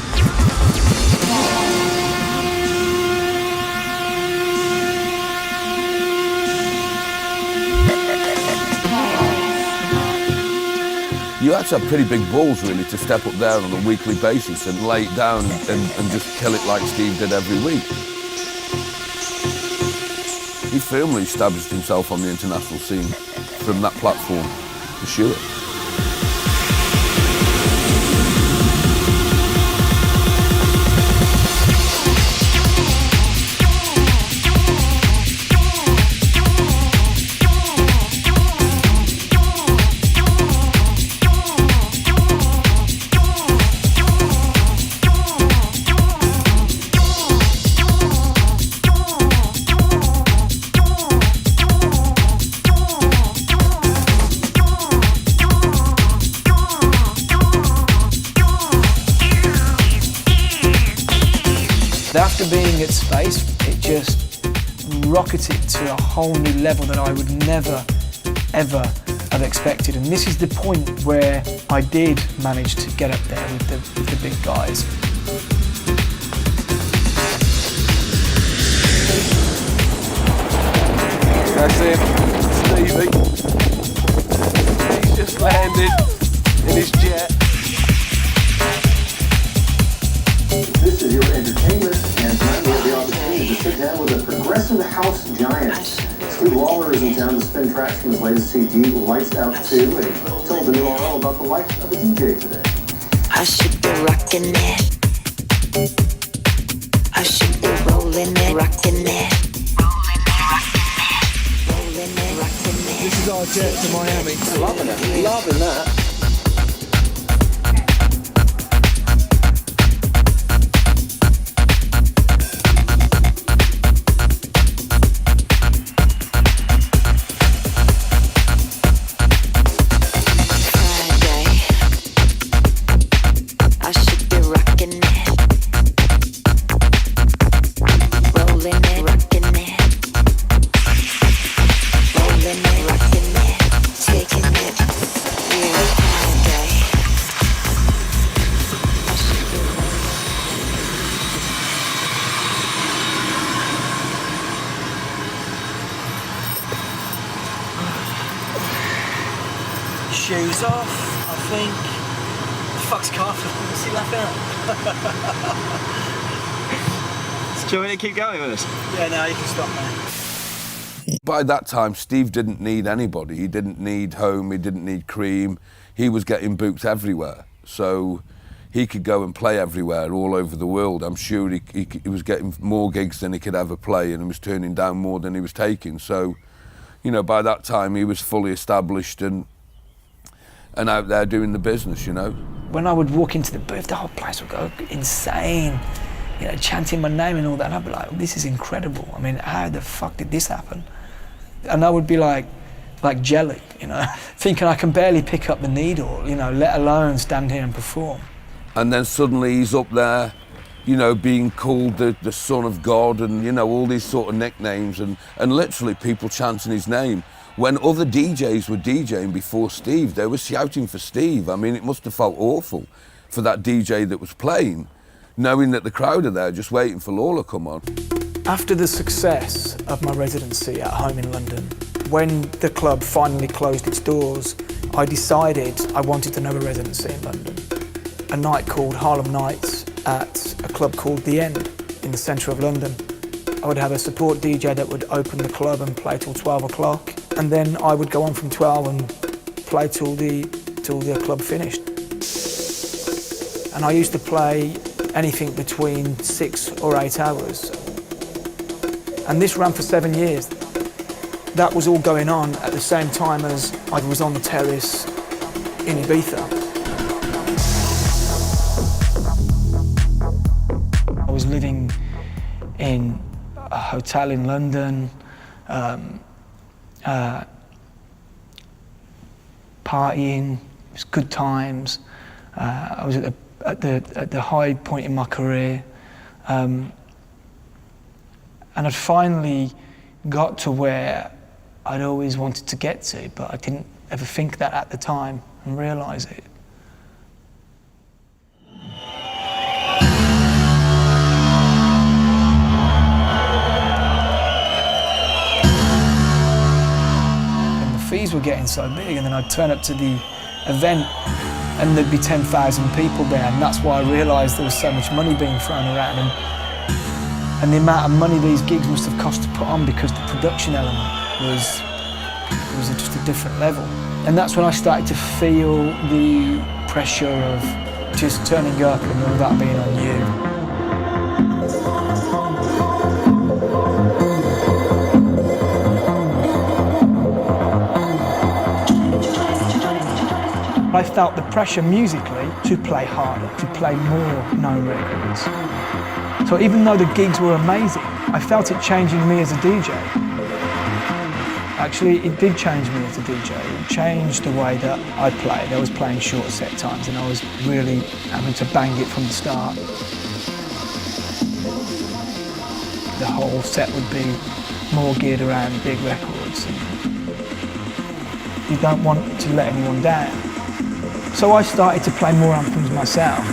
You had to have pretty big balls, really, to step up there on a weekly basis and lay it down and just kill it like Steve did every week. He firmly established himself on the international scene from that platform, for sure. After being at Space, it just rocketed to a whole new level that I would never, ever have expected. And this is the point where I did manage to get up there with the big guys. That's it, Stevie. He's just landed in his jet. This is your entertainment, and tonight we have the opportunity to sit down with a progressive house giant. Steve Lawler is in town to spin tracks from his latest CD, Lights Out 2, and he told the new RL about the life of a DJ today. I should be rocking it. I should be rolling it, rocking it. Rolling it, rocking it. This is our jet to Miami. Loving it. Loving that. Shoes off, I think. The fuck's Carter? What's he laughing at? Do you want me to keep going with us? Yeah, no, you can stop now. By that time, Steve didn't need anybody. He didn't need Home, he didn't need Cream. He was getting booked everywhere. So he could go and play everywhere, all over the world. I'm sure he was getting more gigs than he could ever play, and he was turning down more than he was taking. So, you know, by that time, he was fully established and out there doing the business, you know. When I would walk into the booth, the whole place would go insane, you know, chanting my name and all that. And I'd be like, this is incredible. I mean, how the fuck did this happen? And I would be like jelly, you know, thinking I can barely pick up the needle, you know, let alone stand here and perform. And then suddenly he's up there, you know, being called the Son of God and, you know, all these sort of nicknames and literally people chanting his name. When other DJs were DJing before Steve, they were shouting for Steve. I mean, it must have felt awful for that DJ that was playing, knowing that the crowd are there just waiting for Lawler to come on. After the success of my residency at home in London, when the club finally closed its doors, I decided I wanted another residency in London. A night called Harlem Nights at a club called The End in the centre of London. I would have a support DJ that would open the club and play till 12 o'clock. And then I would go on from 12 and play till the club finished. And I used to play anything between 6 or 8 hours. And this ran for 7 years. That was all going on at the same time as I was on the terrace in Ibiza. I was living in a hotel in London, partying, it was good times. I was at the high point in my career, and I'd finally got to where I'd always wanted to get to, but I didn't ever think that at the time and realise it. And the fees were getting so big, and then I'd turn up to the event and there'd be 10,000 people there, and that's why I realised there was so much money being thrown around, and the amount of money these gigs must have cost to put on, because the production element was just a different level. And that's when I started to feel the pressure of just turning up and all that being on you. I felt the pressure musically to play harder, to play more known records. So even though the gigs were amazing, I felt it changing me as a DJ. Actually, it did change me as a DJ. It changed the way that I played. I was playing shorter set times and I was really having to bang it from the start. The whole set would be more geared around big records. You don't want to let anyone down. So I started to play more anthems myself.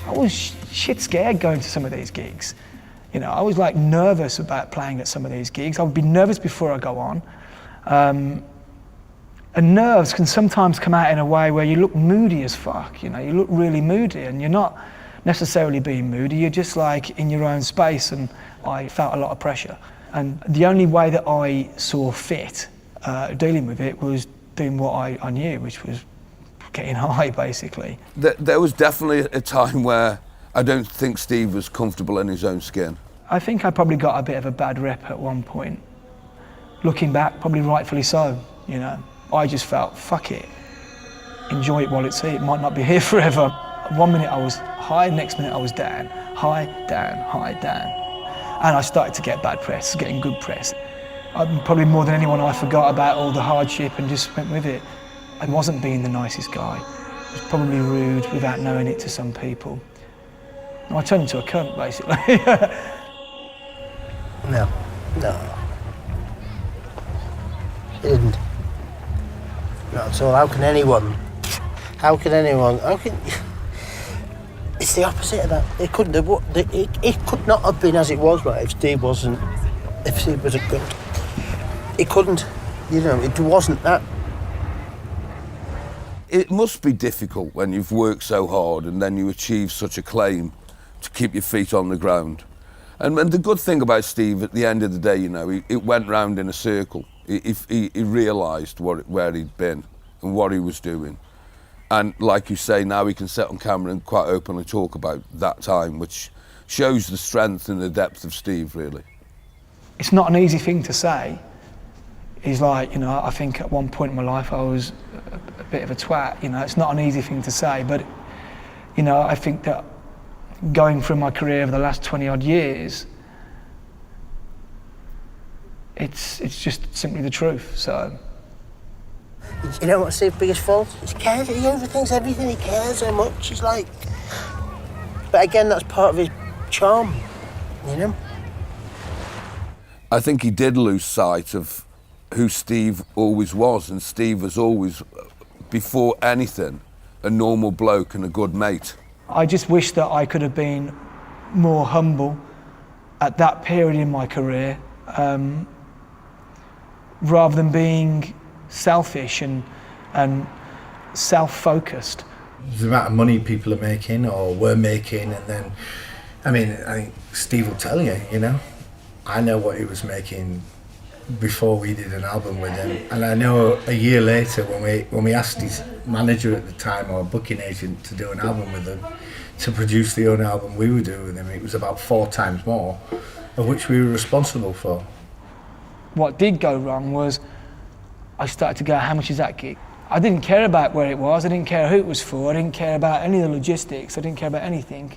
I was shit scared going to some of these gigs. You know, I was like nervous about playing at some of these gigs. I would be nervous before I go on. And nerves can sometimes come out in a way where you look moody as fuck, you know, you look really moody, and you're not necessarily being moody, you're just like in your own space, and I felt a lot of pressure. And the only way that I saw fit dealing with it was doing what I knew, which was getting high, basically. There was definitely a time where I don't think Steve was comfortable in his own skin. I think I probably got a bit of a bad rep at one point. Looking back, probably rightfully so, you know. I just felt, fuck it, enjoy it while it's here, it might not be here forever. 1 minute I was high, next minute I was down, high, down, high, down. And I started to get bad press, getting good press. Probably more than anyone, I forgot about all the hardship and just went with it. I wasn't being the nicest guy. I was probably rude without knowing it to some people. I turned into a cunt, basically. No. It didn't. Not at all. How can anyone, it's the opposite of that. It couldn't have, it could not have been as it was, right, if Steve was a good, it couldn't, you know, it wasn't that. It must be difficult when you've worked so hard and then you achieve such acclaim to keep your feet on the ground. And the good thing about Steve, at the end of the day, you know, it went round in a circle. He realised where he'd been and what he was doing. And like you say, now he can sit on camera and quite openly talk about that time, which shows the strength and the depth of Steve, really. It's not an easy thing to say. He's like, you know, I think at one point in my life I was a bit of a twat, you know, it's not an easy thing to say, but, you know, I think that going through my career over the last 20 odd years, it's just simply the truth, so. You know what's Steve's biggest fault? He cares, he overthinks everything, he cares so much, he's like... But again, that's part of his charm, you know? I think he did lose sight of who Steve always was, and Steve was always, before anything, a normal bloke and a good mate. I just wish that I could have been more humble at that period in my career, rather than being selfish and self-focused. The amount of money people are making or were making, and then, I mean, I think Steve will tell you, you know, I know what he was making before we did an album with him, and I know a year later when we asked his manager at the time, or booking agent, to do an album with him, to produce the own album we were doing with him, it was about 4 times more, of which we were responsible for. What did go wrong was I started to go, how much is that gig? I didn't care about where it was, I didn't care who it was for, I didn't care about any of the logistics, I didn't care about anything.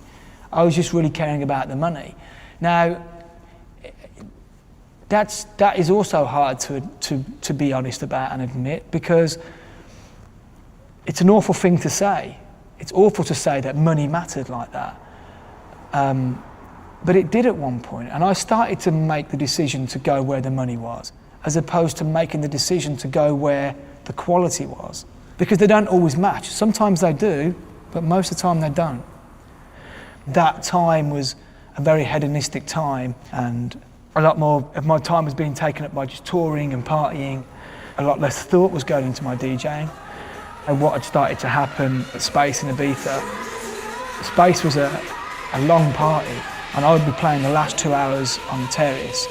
I was just really caring about the money. Now, that is also hard to be honest about and admit, because it's an awful thing to say. It's awful to say that money mattered like that. But it did at one point, and I started to make the decision to go where the money was, as opposed to making the decision to go where the quality was. Because they don't always match. Sometimes they do, but most of the time they don't. That time was a very hedonistic time, and a lot more of my time was being taken up by just touring and partying. A lot less thought was going into my DJing. And what had started to happen at Space in Ibiza, Space was a long party, and I would be playing the last 2 hours on the terrace.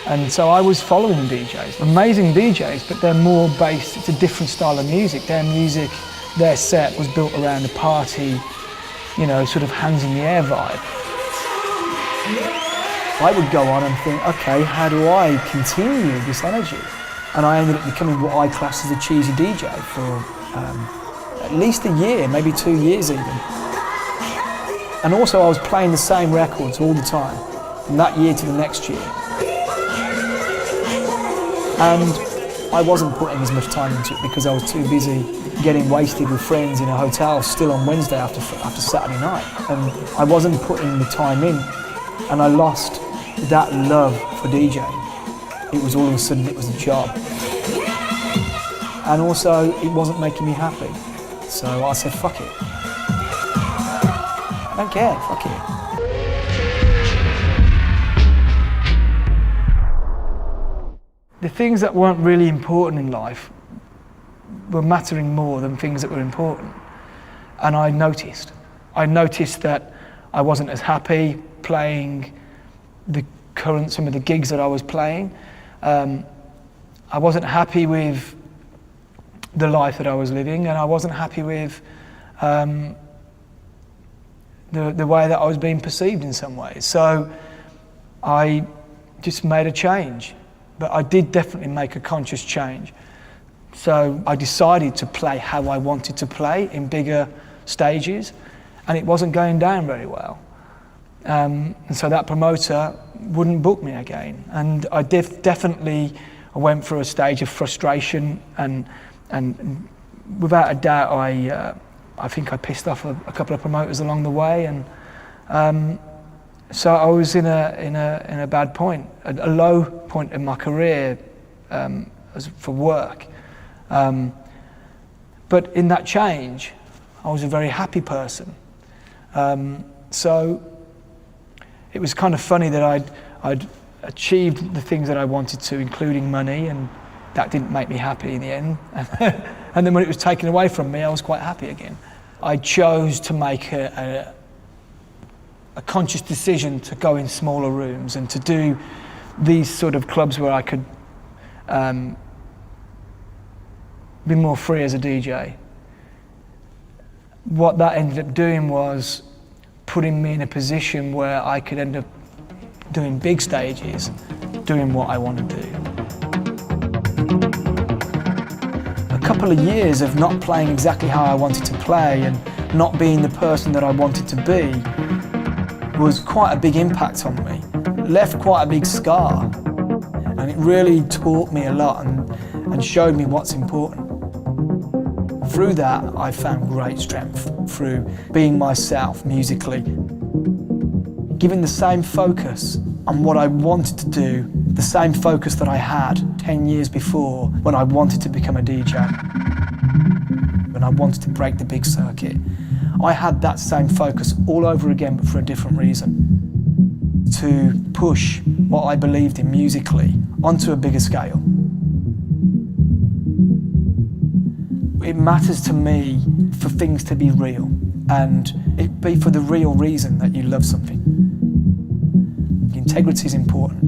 And so I was following DJs, amazing DJs, but they're more based, it's a different style of music. Their set was built around a party, you know, sort of hands in the air vibe. I would go on and think, okay, how do I continue this energy? And I ended up becoming what I class as a cheesy DJ for at least a year, maybe 2 years even. And also I was playing the same records all the time, from that year to the next year. And I wasn't putting as much time into it because I was too busy getting wasted with friends in a hotel still on Wednesday after Saturday night. And I wasn't putting the time in, and I lost that love for DJing. It was all of a sudden, it was a job. And also, it wasn't making me happy. So I said, fuck it. I don't care, fuck it. The things that weren't really important in life were mattering more than things that were important. And I noticed that I wasn't as happy playing some of the gigs that I was playing. I wasn't happy with the life that I was living, and I wasn't happy with the way that I was being perceived in some ways. So I just made a change, but I did definitely make a conscious change. So I decided to play how I wanted to play in bigger stages, and it wasn't going down very well. And so that promoter wouldn't book me again. And I definitely went through a stage of frustration, and without a doubt, I think I pissed off a couple of promoters along the way, and so I was in a bad point, a low point in my career for work. But in that change, I was a very happy person. So it was kind of funny that I'd achieved the things that I wanted to, including money, and that didn't make me happy in the end. And then when it was taken away from me, I was quite happy again. I chose to make a conscious decision to go in smaller rooms and to do these sort of clubs where I could be more free as a DJ. What that ended up doing was putting me in a position where I could end up doing big stages, doing what I want to do. A couple of years of not playing exactly how I wanted to play and not being the person that I wanted to be was quite a big impact on me. It left quite a big scar, and it really taught me a lot and showed me what's important. Through that, I found great strength through being myself musically. Giving the same focus on what I wanted to do, the same focus that I had 10 years before when I wanted to become a DJ, when I wanted to break the big circuit. I had that same focus all over again, but for a different reason. To push what I believed in musically onto a bigger scale. It matters to me for things to be real, and it be for the real reason that you love something. Integrity is important.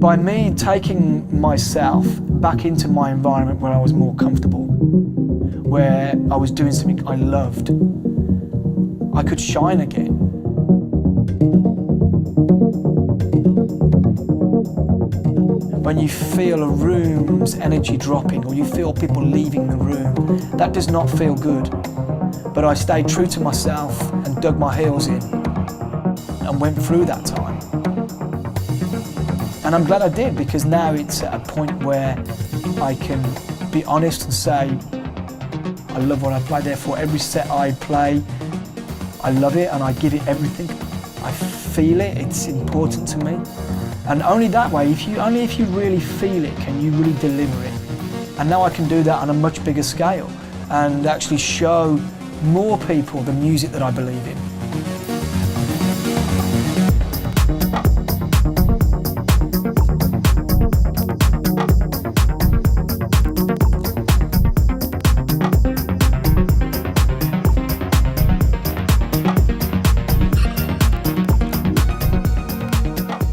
By me taking myself back into my environment where I was more comfortable, where I was doing something I loved, I could shine again. When you feel a room's energy dropping, or you feel people leaving the room, that does not feel good. But I stayed true to myself and dug my heels in and went through that time. And I'm glad I did, because now it's at a point where I can be honest and say, I love what I play, therefore every set I play, I love it and I give it everything. I feel it, it's important to me. And only that way, only if you really feel it, can you really deliver it. And now I can do that on a much bigger scale and actually show more people the music that I believe in.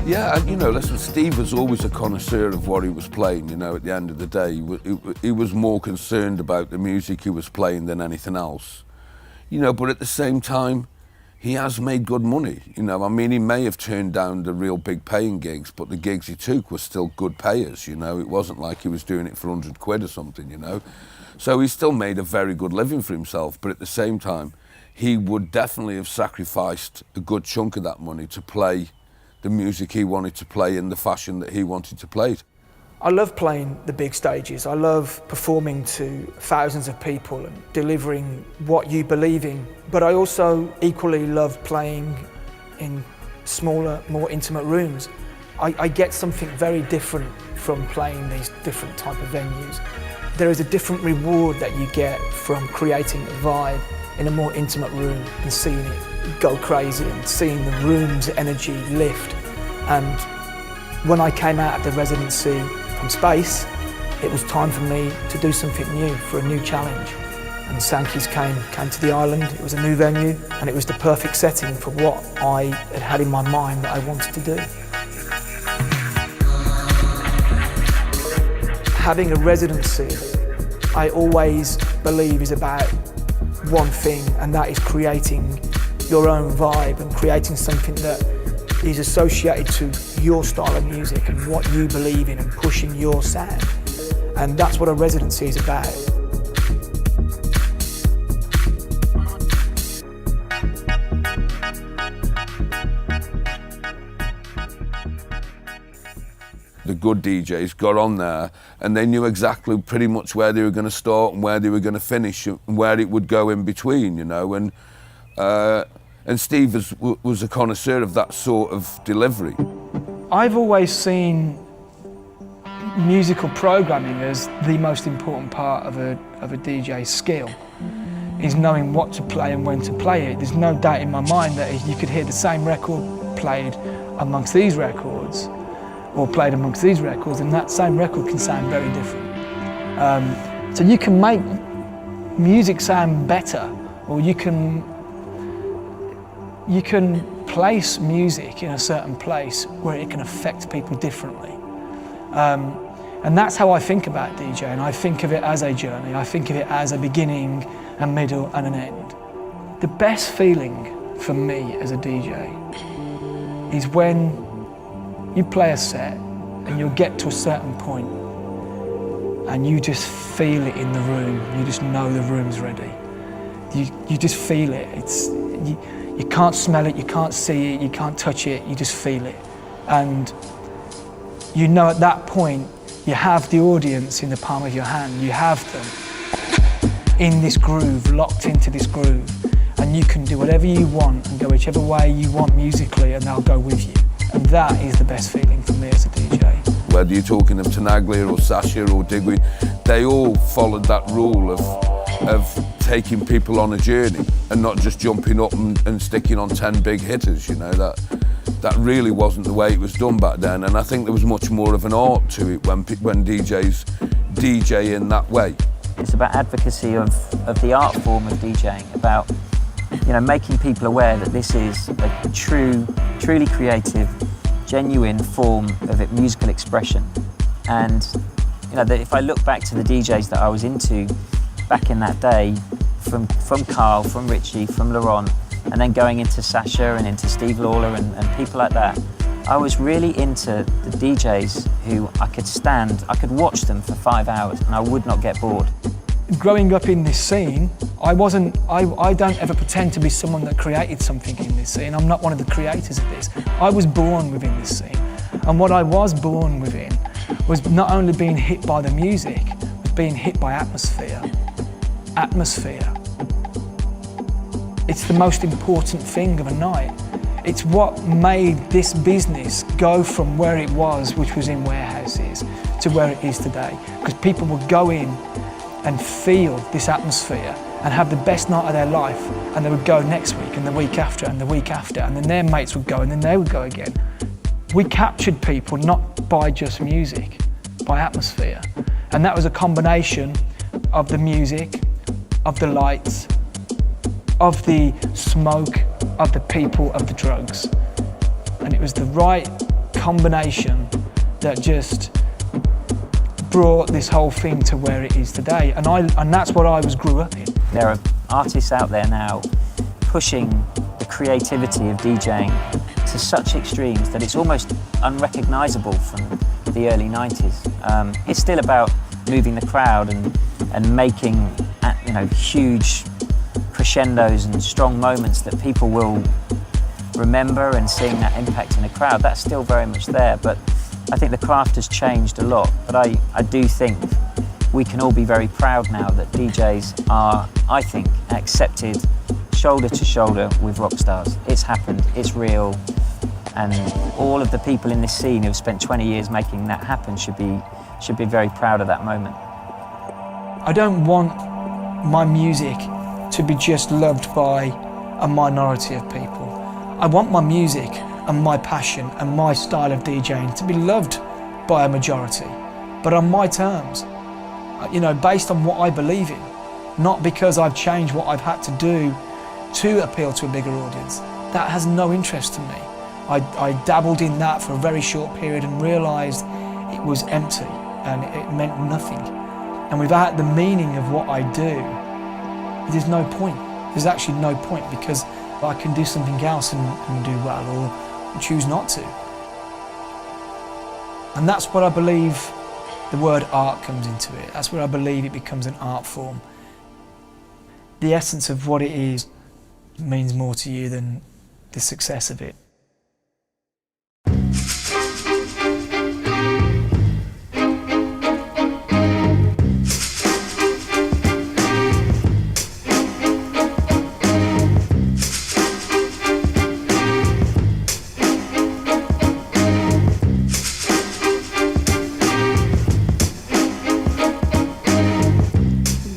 Yeah, and listen, Steve was always a connoisseur of what he was playing, at the end of the day. He was more concerned about the music he was playing than anything else. But at the same time, he has made good money. He may have turned down the real big paying gigs, but the gigs he took were still good payers, It wasn't like he was doing it for 100 quid or something, So he still made a very good living for himself, but at the same time, he would definitely have sacrificed a good chunk of that money to play the music he wanted to play in the fashion that he wanted to play it. I love playing the big stages. I love performing to thousands of people and delivering what you believe in. But I also equally love playing in smaller, more intimate rooms. I get something very different from playing these different type of venues. There is a different reward that you get from creating a vibe in a more intimate room and seeing it go crazy and seeing the room's energy lift. And when I came out of the residency from Space, it was time for me to do something new, for a new challenge. And Sankey's came to the island. It was a new venue and it was the perfect setting for what I had in my mind that I wanted to do. Having a residency, I always believe, is about one thing, and that is creating your own vibe and creating something that is associated to your style of music and what you believe in and pushing your sound. And that's what a residency is about. The good DJs got on there and they knew exactly pretty much where they were going to start and where they were going to finish and where it would go in between, and Steve was a connoisseur of that sort of delivery. I've always seen musical programming as the most important part of a DJ's skill, is knowing what to play and when to play it. There's no doubt in my mind that you could hear the same record played amongst these records or played amongst these records, and that same record can sound very different. So you can make music sound better, or you can place music in a certain place where it can affect people differently. And that's how I think about DJing. I think of it as a journey. I think of it as a beginning, a middle and an end. The best feeling for me as a DJ is when you play a set and you'll get to a certain point and you just feel it in the room. You just know the room's ready. You just feel it. You can't smell it, you can't see it, you can't touch it, you just feel it. And you know at that point, you have the audience in the palm of your hand. You have them in this groove, locked into this groove. And you can do whatever you want and go whichever way you want musically, and they'll go with you. And that is the best feeling for me as a DJ. Whether you're talking of Tenaglia or Sasha or Digweed, they all followed that rule of taking people on a journey and not just jumping up and sticking on 10 big hitters, that really wasn't the way it was done back then. And I think there was much more of an art to it when DJs DJ in that way. It's about advocacy of the art form of DJing, about making people aware that this is a truly creative, genuine form of musical expression. And that if I look back to the DJs that I was into back in that day, from Carl, from Richie, from Laurent, and then going into Sasha and into Steve Lawler and people like that, I was really into the DJs who I could watch them for 5 hours and I would not get bored. Growing up in this scene, I don't ever pretend to be someone that created something in this scene. I'm not one of the creators of this. I was born within this scene. And what I was born within was not only being hit by the music, was being hit by atmosphere. Atmosphere. It's the most important thing of a night. It's what made this business go from where it was, which was in warehouses, to where it is today. Because people would go in and feel this atmosphere and have the best night of their life, and they would go next week and the week after and the week after, and then their mates would go and then they would go again. We captured people not by just music, by atmosphere. And that was a combination of the music, of the lights, of the smoke, of the people, of the drugs. And it was the right combination that just brought this whole thing to where it is today. And that's what I grew up in. There are artists out there now pushing the creativity of DJing to such extremes that it's almost unrecognisable from the early 90s. It's still about moving the crowd and making huge crescendos and strong moments that people will remember, and seeing that impact in a crowd, that's still very much there. But I think the craft has changed a lot. But I do think we can all be very proud now that DJs are, I think, accepted shoulder to shoulder with rock stars. It's happened, it's real, and all of the people in this scene who've spent 20 years making that happen should be very proud of that moment. I don't want my music to be just loved by a minority of people. I want my music and my passion and my style of DJing to be loved by a majority, but on my terms, based on what I believe in, not because I've changed what I've had to do to appeal to a bigger audience. That has no interest to me. I dabbled in that for a very short period and realised it was empty and it meant nothing. And without the meaning of what I do, there's no point. There's actually no point, because I can do something else and do well, or choose not to. And that's what I believe the word art comes into it. That's where I believe it becomes an art form. The essence of what it is means more to you than the success of it.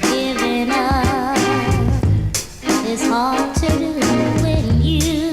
Giving up is hard to do when you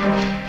Thank you.